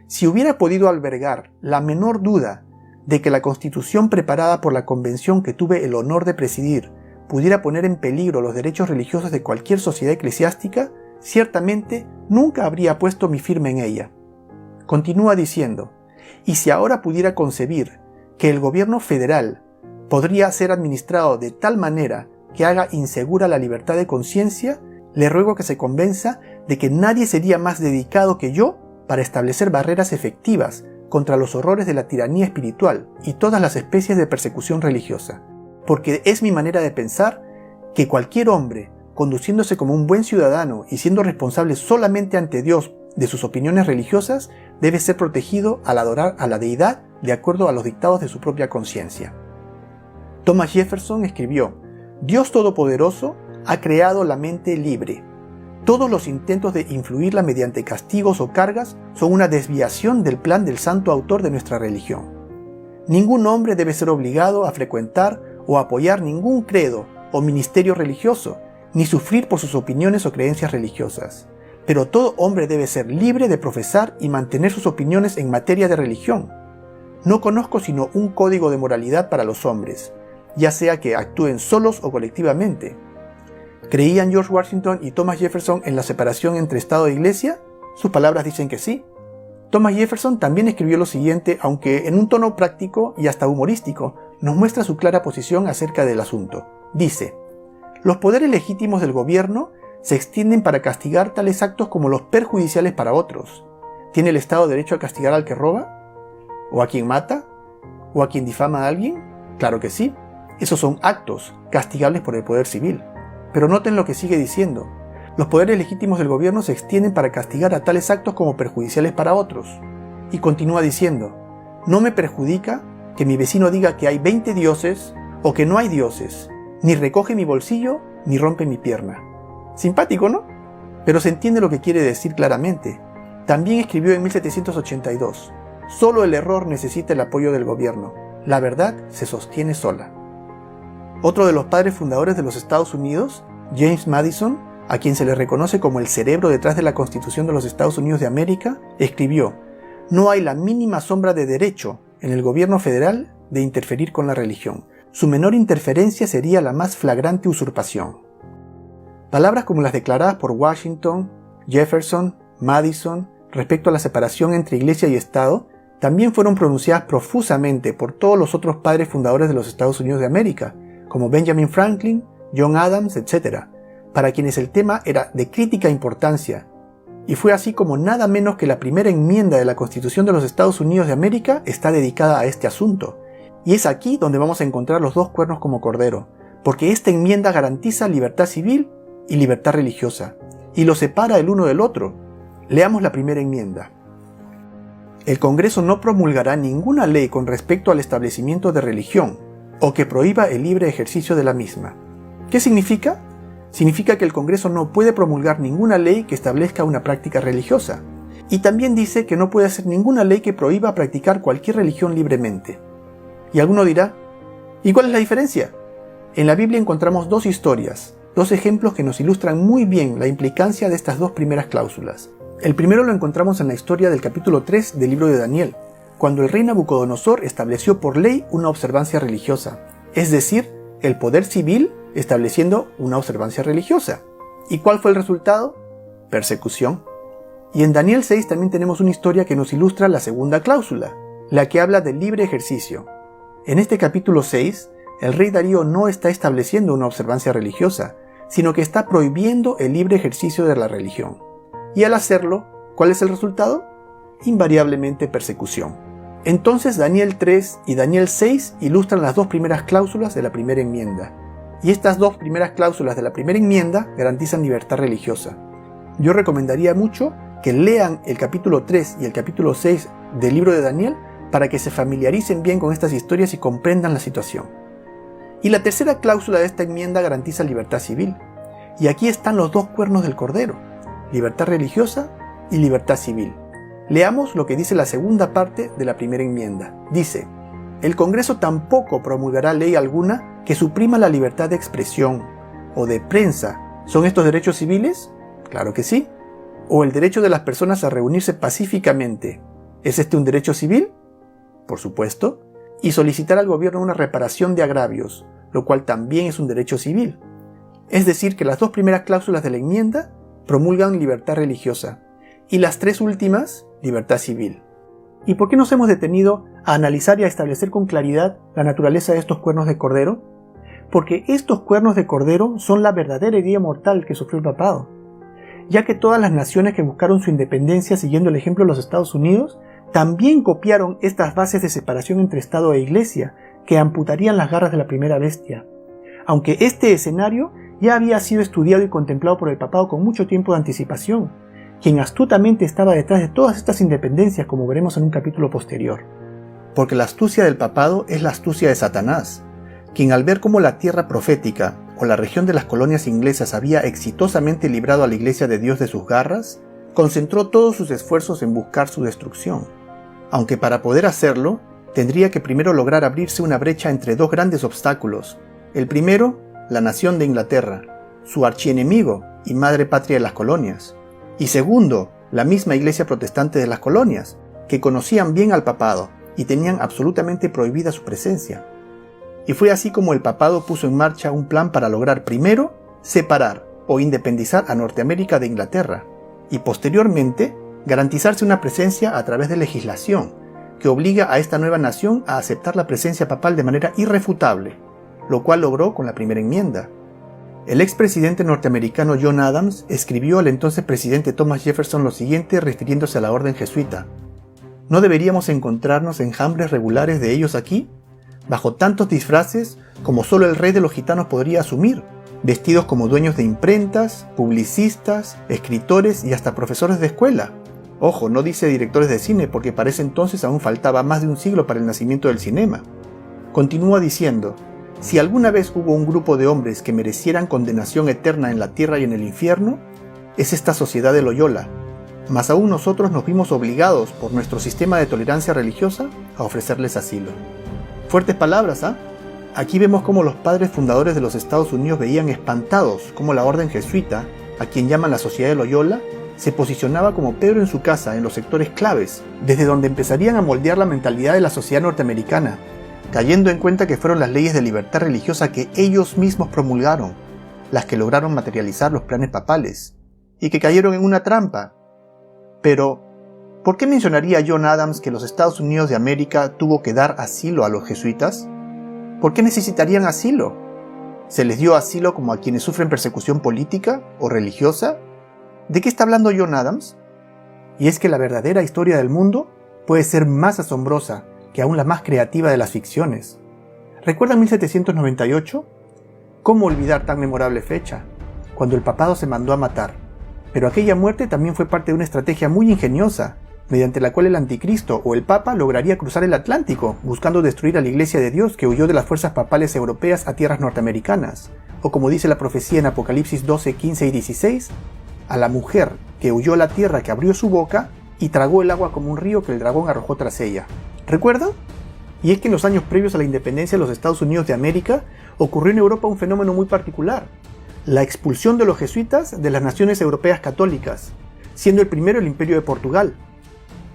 si hubiera podido albergar la menor duda de que la Constitución preparada por la convención que tuve el honor de presidir pudiera poner en peligro los derechos religiosos de cualquier sociedad eclesiástica, ciertamente nunca habría puesto mi firma en ella. Continúa diciendo: y si ahora pudiera concebir que el gobierno federal podría ser administrado de tal manera que haga insegura la libertad de conciencia, Le ruego que se convenza de que nadie sería más dedicado que yo para establecer barreras efectivas contra los horrores de la tiranía espiritual y todas las especies de persecución religiosa, porque es mi manera de pensar que cualquier hombre, conduciéndose como un buen ciudadano y siendo responsable solamente ante Dios de sus opiniones religiosas, debe ser protegido al adorar a la deidad de acuerdo a los dictados de su propia conciencia. Thomas Jefferson escribió: Dios Todopoderoso ha creado la mente libre. Todos los intentos de influirla mediante castigos o cargas son una desviación del plan del santo autor de nuestra religión. Ningún hombre debe ser obligado a frecuentar o apoyar ningún credo o ministerio religioso, ni sufrir por sus opiniones o creencias religiosas. Pero todo hombre debe ser libre de profesar y mantener sus opiniones en materia de religión. No conozco sino un código de moralidad para los hombres, ya sea que actúen solos o colectivamente. ¿Creían George Washington y Thomas Jefferson en la separación entre Estado e Iglesia? Sus palabras dicen que sí. Thomas Jefferson también escribió lo siguiente, aunque en un tono práctico y hasta humorístico, nos muestra su clara posición acerca del asunto. Dice: los poderes legítimos del gobierno se extienden para castigar tales actos como los perjudiciales para otros. ¿Tiene el Estado derecho a castigar al que roba? ¿O a quien mata? ¿O a quien difama a alguien? Claro que sí. Esos son actos castigables por el poder civil. Pero noten lo que sigue diciendo: los poderes legítimos del gobierno se extienden para castigar a tales actos como perjudiciales para otros. Y continúa diciendo: no me perjudica que mi vecino diga que hay 20 dioses o que no hay dioses, ni recoge mi bolsillo ni rompe mi pierna. Simpático, ¿no? Pero se entiende lo que quiere decir claramente. También escribió en 1782: solo el error necesita el apoyo del gobierno. La verdad se sostiene sola. Otro de los padres fundadores de los Estados Unidos, James Madison, a quien se le reconoce como el cerebro detrás de la Constitución de los Estados Unidos de América, escribió: no hay la mínima sombra de derecho en el gobierno federal de interferir con la religión. Su menor interferencia sería la más flagrante usurpación. Palabras como las declaradas por Washington, Jefferson, Madison respecto a la separación entre Iglesia y Estado también fueron pronunciadas profusamente por todos los otros padres fundadores de los Estados Unidos de América, como Benjamin Franklin, John Adams, etc., para quienes el tema era de crítica importancia, y fue así como nada menos que la primera enmienda de la Constitución de los Estados Unidos de América está dedicada a este asunto. Y es aquí donde vamos a encontrar los dos cuernos como cordero, porque esta enmienda garantiza libertad civil y libertad religiosa, y los separa el uno del otro. Leamos la primera enmienda. El Congreso no promulgará ninguna ley con respecto al establecimiento de religión, o que prohíba el libre ejercicio de la misma. ¿Qué significa? Significa que el Congreso no puede promulgar ninguna ley que establezca una práctica religiosa. Y también dice que no puede hacer ninguna ley que prohíba practicar cualquier religión libremente. Y alguno dirá: ¿y cuál es la diferencia? En la Biblia encontramos dos historias, dos ejemplos que nos ilustran muy bien la implicancia de estas dos primeras cláusulas. El primero lo encontramos en la historia del capítulo 3 del libro de Daniel, cuando el rey Nabucodonosor estableció por ley una observancia religiosa, es decir, el poder civil estableciendo una observancia religiosa. ¿Y cuál fue el resultado? Persecución. Y en Daniel 6 también tenemos una historia que nos ilustra la segunda cláusula, la que habla del libre ejercicio. En este capítulo 6, el rey Darío no está estableciendo una observancia religiosa, sino que está prohibiendo el libre ejercicio de la religión. Y al hacerlo, ¿cuál es el resultado? Invariablemente persecución. Entonces Daniel 3 y Daniel 6 ilustran las dos primeras cláusulas de la primera enmienda. Y estas dos primeras cláusulas de la primera enmienda garantizan libertad religiosa. Yo recomendaría mucho que lean el capítulo 3 y el capítulo 6 del libro de Daniel para que se familiaricen bien con estas historias y comprendan la situación. Y la tercera cláusula de esta enmienda garantiza libertad civil. Y aquí están los dos cuernos del cordero: libertad religiosa y libertad civil. Leamos lo que dice la segunda parte de la primera enmienda. Dice: el Congreso tampoco promulgará ley alguna que suprima la libertad de expresión o de prensa. ¿Son estos derechos civiles? Claro que sí. ¿O el derecho de las personas a reunirse pacíficamente? ¿Es este un derecho civil? Por supuesto. Y solicitar al gobierno una reparación de agravios, lo cual también es un derecho civil. Es decir, que las dos primeras cláusulas de la enmienda promulgan libertad religiosa, y las tres últimas, libertad civil. ¿Y por qué nos hemos detenido a analizar y a establecer con claridad la naturaleza de estos cuernos de cordero? porque estos cuernos de cordero son la verdadera herida mortal que sufrió el papado, ya que todas las naciones que buscaron su independencia siguiendo el ejemplo de los Estados Unidos también copiaron estas bases de separación entre Estado e Iglesia que amputarían las garras de la primera bestia, aunque este escenario ya había sido estudiado y contemplado por el papado con mucho tiempo de anticipación, quien astutamente estaba detrás de todas estas independencias, como veremos en un capítulo posterior. Porque la astucia del papado es la astucia de Satanás, quien al ver cómo la tierra profética o la región de las colonias inglesas había exitosamente librado a la Iglesia de Dios de sus garras, concentró todos sus esfuerzos en buscar su destrucción. Aunque para poder hacerlo, tendría que primero lograr abrirse una brecha entre dos grandes obstáculos. El primero, la nación de Inglaterra, su archienemigo y madre patria de las colonias. Y segundo, la misma Iglesia protestante de las colonias, que conocían bien al papado y tenían absolutamente prohibida su presencia. Y fue así como el papado puso en marcha un plan para lograr primero separar o independizar a Norteamérica de Inglaterra y posteriormente garantizarse una presencia a través de legislación que obliga a esta nueva nación a aceptar la presencia papal de manera irrefutable, lo cual logró con la primera enmienda. El expresidente norteamericano John Adams escribió al entonces presidente Thomas Jefferson lo siguiente refiriéndose a la orden jesuita: ¿no deberíamos encontrarnos enjambres regulares de ellos aquí, bajo tantos disfraces como solo el rey de los gitanos podría asumir, vestidos como dueños de imprentas, publicistas, escritores y hasta profesores de escuela? Ojo, no dice directores de cine porque para ese entonces aún faltaba más de un siglo para el nacimiento del cinema. Continúa diciendo: si alguna vez hubo un grupo de hombres que merecieran condenación eterna en la tierra y en el infierno, es esta sociedad de Loyola, mas aún nosotros nos vimos obligados por nuestro sistema de tolerancia religiosa a ofrecerles asilo. Fuertes palabras, ¿ah? Aquí vemos cómo los padres fundadores de los Estados Unidos veían espantados cómo la orden jesuita, a quien llaman la Sociedad de Loyola, se posicionaba como Pedro en su casa en los sectores claves, desde donde empezarían a moldear la mentalidad de la sociedad norteamericana, cayendo en cuenta que fueron las leyes de libertad religiosa que ellos mismos promulgaron, las que lograron materializar los planes papales, y que cayeron en una trampa. Pero, ¿por qué mencionaría John Adams que los Estados Unidos de América tuvo que dar asilo a los jesuitas? ¿Por qué necesitarían asilo? ¿Se les dio asilo como a quienes sufren persecución política o religiosa? ¿De qué está hablando John Adams? Y es que la verdadera historia del mundo puede ser más asombrosa que aún la más creativa de las ficciones. ¿Recuerdan 1798? ¿Cómo olvidar tan memorable fecha? Cuando el papado se mandó a matar. Pero aquella muerte también fue parte de una estrategia muy ingeniosa, mediante la cual el anticristo o el papa lograría cruzar el Atlántico, buscando destruir a la Iglesia de Dios que huyó de las fuerzas papales europeas a tierras norteamericanas, o como dice la profecía en Apocalipsis 12, 15 y 16, a la mujer que huyó a la tierra que abrió su boca y tragó el agua como un río que el dragón arrojó tras ella. ¿Recuerdan? Y es que en los años previos a la independencia de los Estados Unidos de América ocurrió en Europa un fenómeno muy particular: la expulsión de los jesuitas de las naciones europeas católicas, siendo el primero el Imperio de Portugal,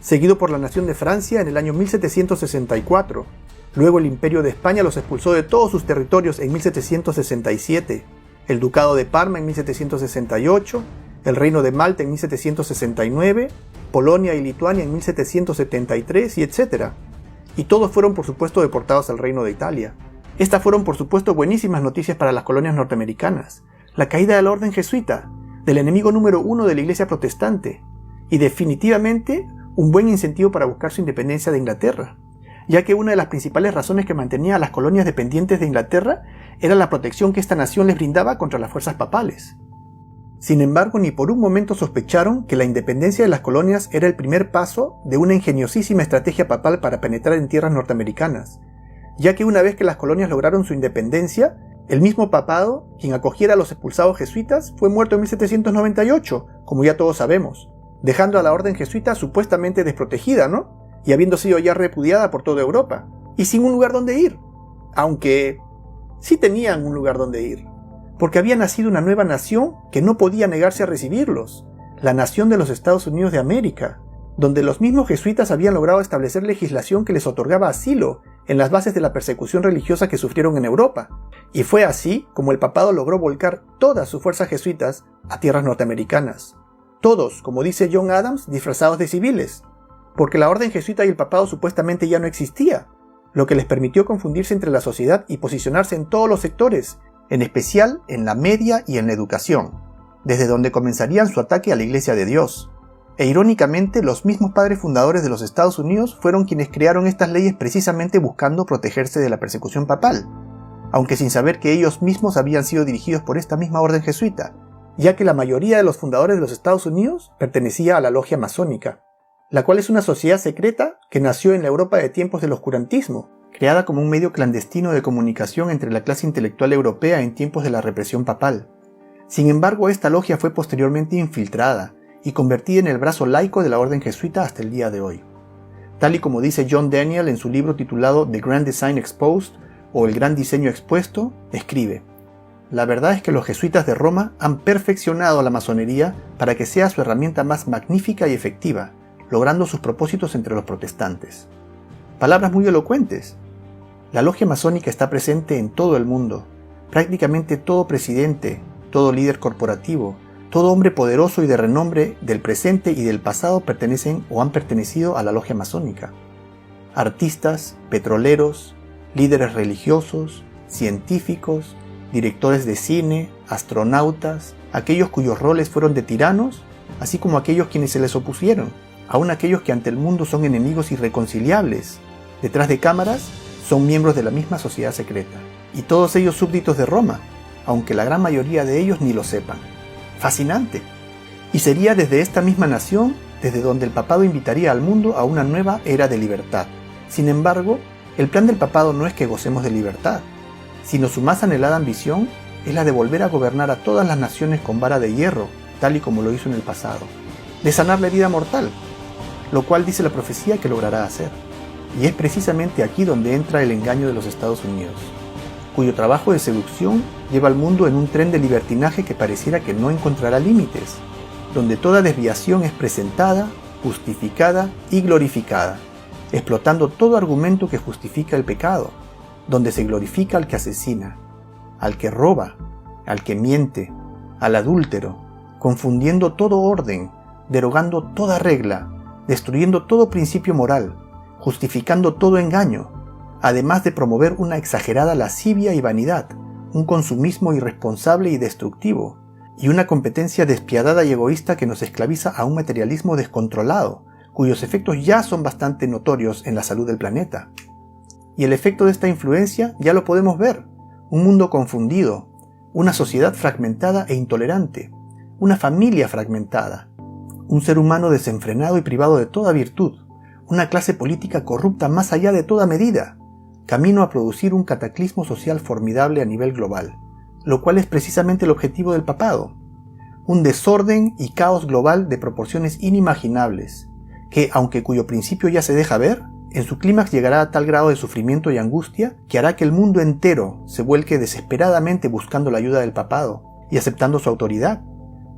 seguido por la nación de Francia en el año 1764. Luego el Imperio de España los expulsó de todos sus territorios en 1767, el Ducado de Parma en 1768, el Reino de Malta en 1769, Polonia y Lituania en 1773 y etc. Y todos fueron por supuesto deportados al Reino de Italia. Estas fueron por supuesto buenísimas noticias para las colonias norteamericanas, la caída de la orden jesuita, del enemigo número uno de la Iglesia protestante, y definitivamente un buen incentivo para buscar su independencia de Inglaterra, ya que una de las principales razones que mantenía a las colonias dependientes de Inglaterra era la protección que esta nación les brindaba contra las fuerzas papales. Sin embargo, ni por un momento sospecharon que la independencia de las colonias era el primer paso de una ingeniosísima estrategia papal para penetrar en tierras norteamericanas, ya que una vez que las colonias lograron su independencia, el mismo papado, quien acogiera a los expulsados jesuitas, fue muerto en 1798, como ya todos sabemos, dejando a la orden jesuita supuestamente desprotegida, ¿no? Y habiendo sido ya repudiada por toda Europa, y sin un lugar donde ir. Aunque sí tenían un lugar donde ir, porque había nacido una nueva nación que no podía negarse a recibirlos, la nación de los Estados Unidos de América, donde los mismos jesuitas habían logrado establecer legislación que les otorgaba asilo en las bases de la persecución religiosa que sufrieron en Europa. Y fue así como el papado logró volcar todas sus fuerzas jesuitas a tierras norteamericanas. Todos, como dice John Adams, disfrazados de civiles, porque la orden jesuita y el papado supuestamente ya no existía, lo que les permitió confundirse entre la sociedad y posicionarse en todos los sectores, en especial en la media y en la educación, desde donde comenzarían su ataque a la Iglesia de Dios. E irónicamente, los mismos padres fundadores de los Estados Unidos fueron quienes crearon estas leyes precisamente buscando protegerse de la persecución papal, aunque sin saber que ellos mismos habían sido dirigidos por esta misma orden jesuita, ya que la mayoría de los fundadores de los Estados Unidos pertenecía a la logia masónica, la cual es una sociedad secreta que nació en la Europa de tiempos del oscurantismo, creada como un medio clandestino de comunicación entre la clase intelectual europea en tiempos de la represión papal. Sin embargo, esta logia fue posteriormente infiltrada y convertida en el brazo laico de la orden jesuita hasta el día de hoy. Tal y como dice John Daniel en su libro titulado The Grand Design Exposed, o El Gran Diseño Expuesto, escribe: la verdad es que los jesuitas de Roma han perfeccionado la masonería para que sea su herramienta más magnífica y efectiva, logrando sus propósitos entre los protestantes. Palabras muy elocuentes. La logia masónica está presente en todo el mundo. Prácticamente todo presidente, todo líder corporativo, todo hombre poderoso y de renombre del presente y del pasado pertenecen o han pertenecido a la logia masónica. Artistas, petroleros, líderes religiosos, científicos, directores de cine, astronautas, aquellos cuyos roles fueron de tiranos, así como aquellos quienes se les opusieron, aun aquellos que ante el mundo son enemigos irreconciliables. Detrás de cámaras son miembros de la misma sociedad secreta, y todos ellos súbditos de Roma, aunque la gran mayoría de ellos ni lo sepan. Fascinante. Y sería desde esta misma nación desde donde el papado invitaría al mundo a una nueva era de libertad. Sin embargo, el plan del papado no es que gocemos de libertad, sino su más anhelada ambición es la de volver a gobernar a todas las naciones con vara de hierro, tal y como lo hizo en el pasado, de sanar la herida mortal, lo cual dice la profecía que logrará hacer. Y es precisamente aquí donde entra el engaño de los Estados Unidos, cuyo trabajo de seducción lleva al mundo en un tren de libertinaje que pareciera que no encontrará límites, donde toda desviación es presentada, justificada y glorificada, explotando todo argumento que justifica el pecado, donde se glorifica al que asesina, al que roba, al que miente, al adúltero, confundiendo todo orden, derogando toda regla, destruyendo todo principio moral, justificando todo engaño, además de promover una exagerada lascivia y vanidad, un consumismo irresponsable y destructivo, y una competencia despiadada y egoísta que nos esclaviza a un materialismo descontrolado, cuyos efectos ya son bastante notorios en la salud del planeta. Y el efecto de esta influencia ya lo podemos ver: un mundo confundido, una sociedad fragmentada e intolerante, una familia fragmentada, un ser humano desenfrenado y privado de toda virtud, una clase política corrupta más allá de toda medida, camino a producir un cataclismo social formidable a nivel global, lo cual es precisamente el objetivo del papado, un desorden y caos global de proporciones inimaginables, que, aunque cuyo principio ya se deja ver, en su clímax llegará a tal grado de sufrimiento y angustia que hará que el mundo entero se vuelque desesperadamente buscando la ayuda del papado y aceptando su autoridad,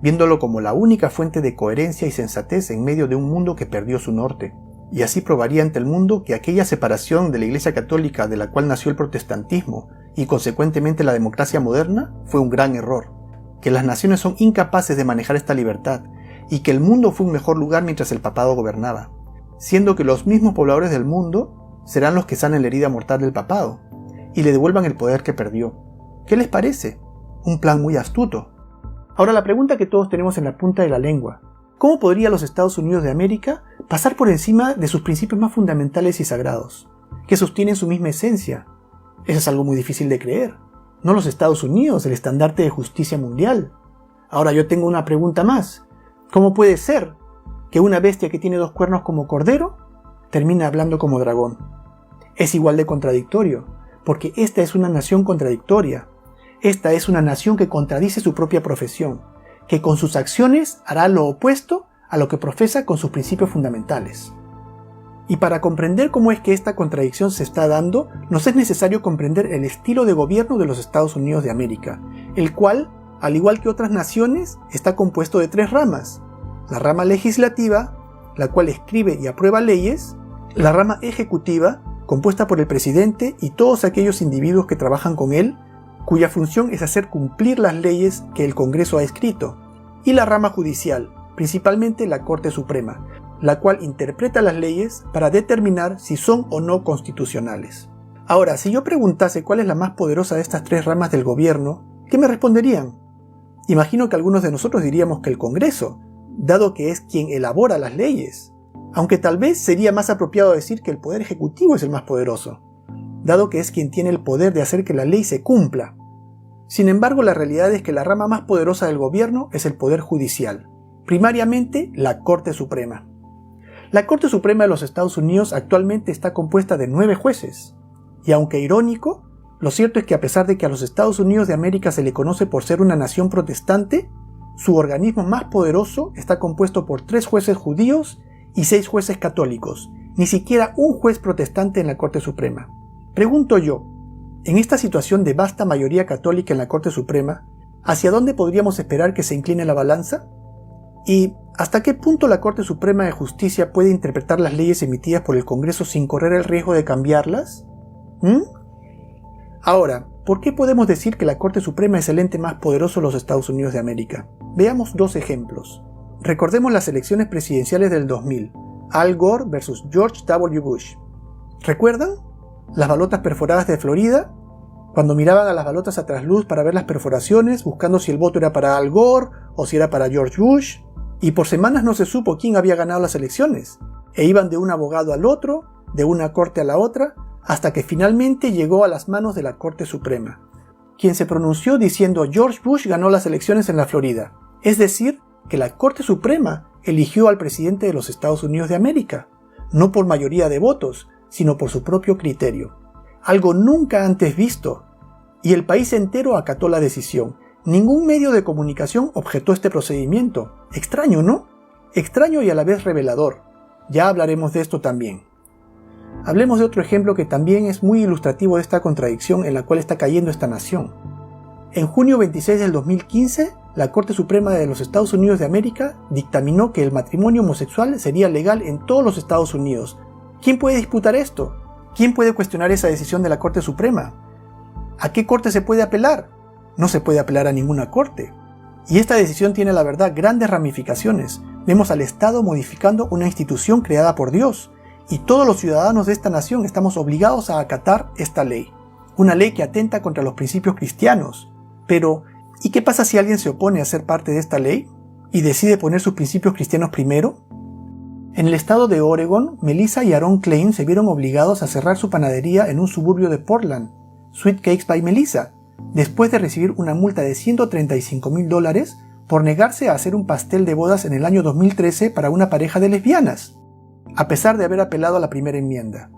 viéndolo como la única fuente de coherencia y sensatez en medio de un mundo que perdió su norte. Y así probaría ante el mundo que aquella separación de la Iglesia Católica de la cual nació el protestantismo y consecuentemente la democracia moderna fue un gran error, que las naciones son incapaces de manejar esta libertad y que el mundo fue un mejor lugar mientras el papado gobernaba, siendo que los mismos pobladores del mundo serán los que sanen la herida mortal del papado y le devuelvan el poder que perdió. ¿Qué les parece? Un plan muy astuto. Ahora la pregunta que todos tenemos en la punta de la lengua: ¿cómo podría los Estados Unidos de América pasar por encima de sus principios más fundamentales y sagrados, que sostienen su misma esencia? Eso es algo muy difícil de creer. No los Estados Unidos, el estandarte de justicia mundial. Ahora yo tengo una pregunta más. ¿Cómo puede ser que una bestia que tiene 2 cuernos como cordero termine hablando como dragón? Es igual de contradictorio, porque esta es una nación contradictoria. Esta es una nación que contradice su propia profesión, que con sus acciones hará lo opuesto a lo que profesa con sus principios fundamentales. Y para comprender cómo es que esta contradicción se está dando, nos es necesario comprender el estilo de gobierno de los Estados Unidos de América, el cual, al igual que otras naciones, está compuesto de 3 ramas. La rama legislativa, la cual escribe y aprueba leyes; la rama ejecutiva, compuesta por el presidente y todos aquellos individuos que trabajan con él, cuya función es hacer cumplir las leyes que el Congreso ha escrito; y la rama judicial, principalmente la Corte Suprema, la cual interpreta las leyes para determinar si son o no constitucionales. Ahora, si yo preguntase cuál es la más poderosa de estas tres ramas del gobierno, ¿qué me responderían? Imagino que algunos de nosotros diríamos que el Congreso, dado que es quien elabora las leyes, aunque tal vez sería más apropiado decir que el Poder Ejecutivo es el más poderoso, dado que es quien tiene el poder de hacer que la ley se cumpla. Sin embargo, la realidad es que la rama más poderosa del gobierno es el Poder Judicial, primariamente la Corte Suprema. La Corte Suprema de los Estados Unidos actualmente está compuesta de 9 jueces, y aunque irónico, lo cierto es que a pesar de que a los Estados Unidos de América se le conoce por ser una nación protestante, su organismo más poderoso está compuesto por 3 jueces judíos y 6 jueces católicos, ni siquiera un juez protestante en la Corte Suprema. Pregunto yo, en esta situación de vasta mayoría católica en la Corte Suprema, ¿hacia dónde podríamos esperar que se incline la balanza? ¿Y hasta qué punto la Corte Suprema de Justicia puede interpretar las leyes emitidas por el Congreso sin correr el riesgo de cambiarlas? Ahora, ¿por qué podemos decir que la Corte Suprema es el ente más poderoso de los Estados Unidos de América? Veamos 2 ejemplos. Recordemos las elecciones presidenciales del 2000, Al Gore versus George W. Bush. ¿Recuerdan? Las balotas perforadas de Florida, cuando miraban a las balotas a trasluz para ver las perforaciones, buscando si el voto era para Al Gore o si era para George Bush, y por semanas no se supo quién había ganado las elecciones, e iban de un abogado al otro, de una corte a la otra, hasta que finalmente llegó a las manos de la Corte Suprema, quien se pronunció diciendo George Bush ganó las elecciones en la Florida, es decir, que la Corte Suprema eligió al presidente de los Estados Unidos de América, no por mayoría de votos, sino por su propio criterio. Algo nunca antes visto. Y el país entero acató la decisión. Ningún medio de comunicación objetó este procedimiento. Extraño, ¿no? Extraño y a la vez revelador. Ya hablaremos de esto también. Hablemos de otro ejemplo que también es muy ilustrativo de esta contradicción en la cual está cayendo esta nación. En junio 26 del 2015, la Corte Suprema de los Estados Unidos de América dictaminó que el matrimonio homosexual sería legal en todos los Estados Unidos. ¿Quién puede disputar esto? ¿Quién puede cuestionar esa decisión de la Corte Suprema? ¿A qué corte se puede apelar? No se puede apelar a ninguna corte. Y esta decisión tiene, la verdad, grandes ramificaciones. Vemos al Estado modificando una institución creada por Dios, y todos los ciudadanos de esta nación estamos obligados a acatar esta ley. Una ley que atenta contra los principios cristianos. Pero, ¿y qué pasa si alguien se opone a ser parte de esta ley? ¿Y decide poner sus principios cristianos primero? En el estado de Oregon, Melissa y Aaron Klein se vieron obligados a cerrar su panadería en un suburbio de Portland, Sweet Cakes by Melissa, después de recibir una multa de $135,000 por negarse a hacer un pastel de bodas en el año 2013 para una pareja de lesbianas, a pesar de haber apelado a la primera enmienda.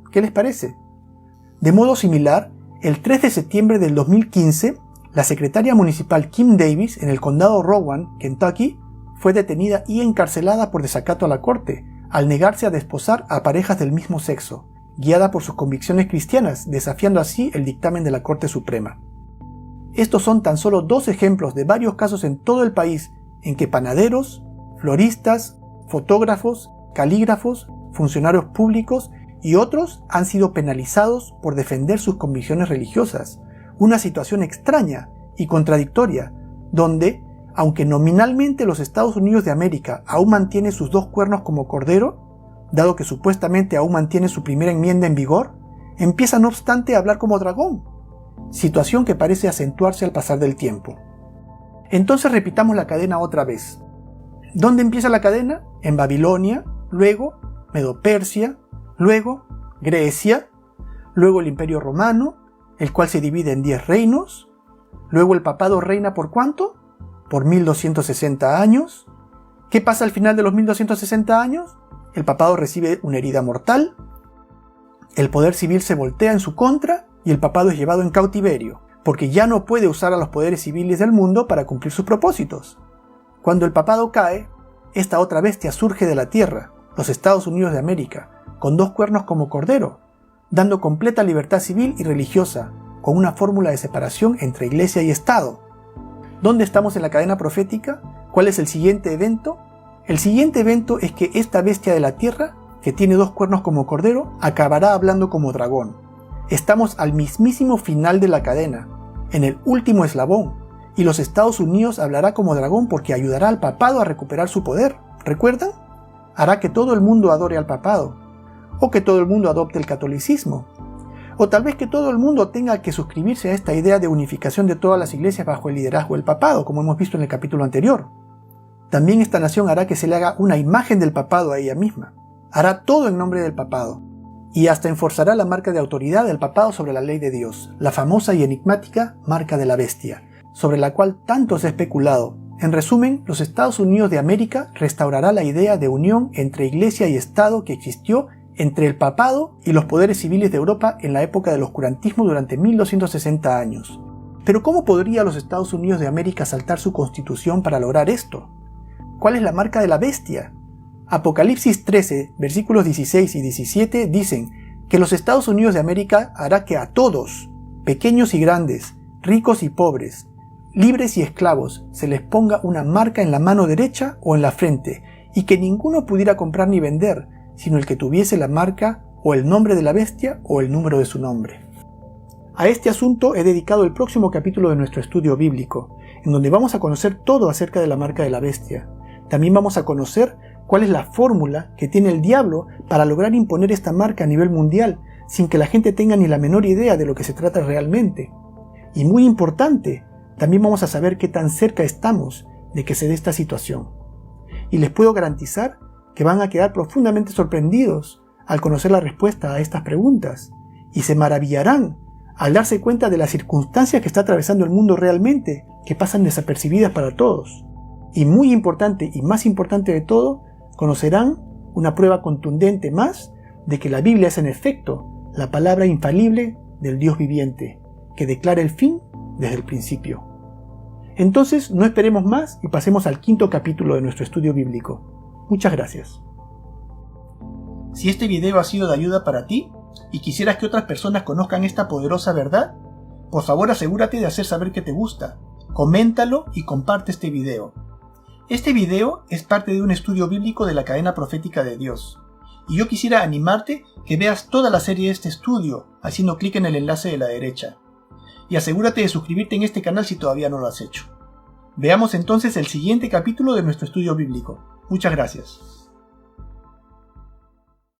¿Qué les parece? De modo similar, el 3 de septiembre del 2015, la secretaria municipal Kim Davis en el condado Rowan, Kentucky, fue detenida y encarcelada por desacato a la corte, al negarse a desposar a parejas del mismo sexo, guiada por sus convicciones cristianas, desafiando así el dictamen de la Corte Suprema. Estos son tan solo 2 ejemplos de varios casos en todo el país en que panaderos, floristas, fotógrafos, calígrafos, funcionarios públicos y otros han sido penalizados por defender sus convicciones religiosas. Una situación extraña y contradictoria, donde, aunque nominalmente los Estados Unidos de América aún mantiene sus 2 cuernos como cordero, dado que supuestamente aún mantiene su primera enmienda en vigor, empieza no obstante a hablar como dragón, situación que parece acentuarse al pasar del tiempo. Entonces repitamos la cadena otra vez. ¿Dónde empieza la cadena? En Babilonia, luego Medo-Persia, luego Grecia, luego el Imperio Romano, el cual se divide en 10 reinos, luego el papado reina ¿por cuánto? Por 1260 años. ¿Qué pasa al final de los 1260 años? El papado recibe una herida mortal, el poder civil se voltea en su contra y el papado es llevado en cautiverio, porque ya no puede usar a los poderes civiles del mundo para cumplir sus propósitos. Cuando el papado cae, esta otra bestia surge de la tierra, los Estados Unidos de América, con 2 cuernos como cordero, dando completa libertad civil y religiosa, con una fórmula de separación entre iglesia y Estado. ¿Dónde estamos en la cadena profética? ¿Cuál es el siguiente evento? El siguiente evento es que esta bestia de la tierra, que tiene 2 cuernos como cordero, acabará hablando como dragón. Estamos al mismísimo final de la cadena, en el último eslabón, y los Estados Unidos hablará como dragón porque ayudará al papado a recuperar su poder. ¿Recuerdan? hará que todo el mundo adore al papado, o que todo el mundo adopte el catolicismo, o tal vez que todo el mundo tenga que suscribirse a esta idea de unificación de todas las iglesias bajo el liderazgo del papado, como hemos visto en el capítulo anterior. También esta nación hará que se le haga una imagen del papado a ella misma. Hará todo en nombre del papado, y hasta enforzará la marca de autoridad del papado sobre la ley de Dios, la famosa y enigmática marca de la bestia, sobre la cual tanto se ha especulado. En resumen, los Estados Unidos de América restaurará la idea de unión entre Iglesia y Estado que existió entre el papado y los poderes civiles de Europa en la época del oscurantismo durante 1260 años. Pero ¿cómo podría los Estados Unidos de América saltar su constitución para lograr esto? ¿Cuál es la marca de la bestia? Apocalipsis 13, versículos 16 y 17 dicen que los Estados Unidos de América hará que a todos, pequeños y grandes, ricos y pobres, libres y esclavos, se les ponga una marca en la mano derecha o en la frente, y que ninguno pudiera comprar ni vender, sino el que tuviese la marca o el nombre de la bestia o el número de su nombre. A este asunto he dedicado el próximo capítulo de nuestro estudio bíblico, en donde vamos a conocer todo acerca de la marca de la bestia. También vamos a conocer cuál es la fórmula que tiene el diablo para lograr imponer esta marca a nivel mundial, sin que la gente tenga ni la menor idea de lo que se trata realmente. Y muy importante, también vamos a saber qué tan cerca estamos de que se dé esta situación. Y les puedo garantizar que van a quedar profundamente sorprendidos al conocer la respuesta a estas preguntas, y se maravillarán al darse cuenta de las circunstancias que está atravesando el mundo realmente, que pasan desapercibidas para todos. Y muy importante y más importante de todo, conocerán una prueba contundente más de que la Biblia es en efecto la palabra infalible del Dios viviente, que declara el fin desde el principio. Entonces no esperemos más y pasemos al quinto capítulo de nuestro estudio bíblico. Muchas gracias. Si este video ha sido de ayuda para ti y quisieras que otras personas conozcan esta poderosa verdad, por favor asegúrate de hacer saber que te gusta, coméntalo y comparte este video. Este video es parte de un estudio bíblico de la cadena profética de Dios, y yo quisiera animarte que veas toda la serie de este estudio haciendo clic en el enlace de la derecha, y asegúrate de suscribirte en este canal si todavía no lo has hecho. Veamos entonces el siguiente capítulo de nuestro estudio bíblico. Muchas gracias.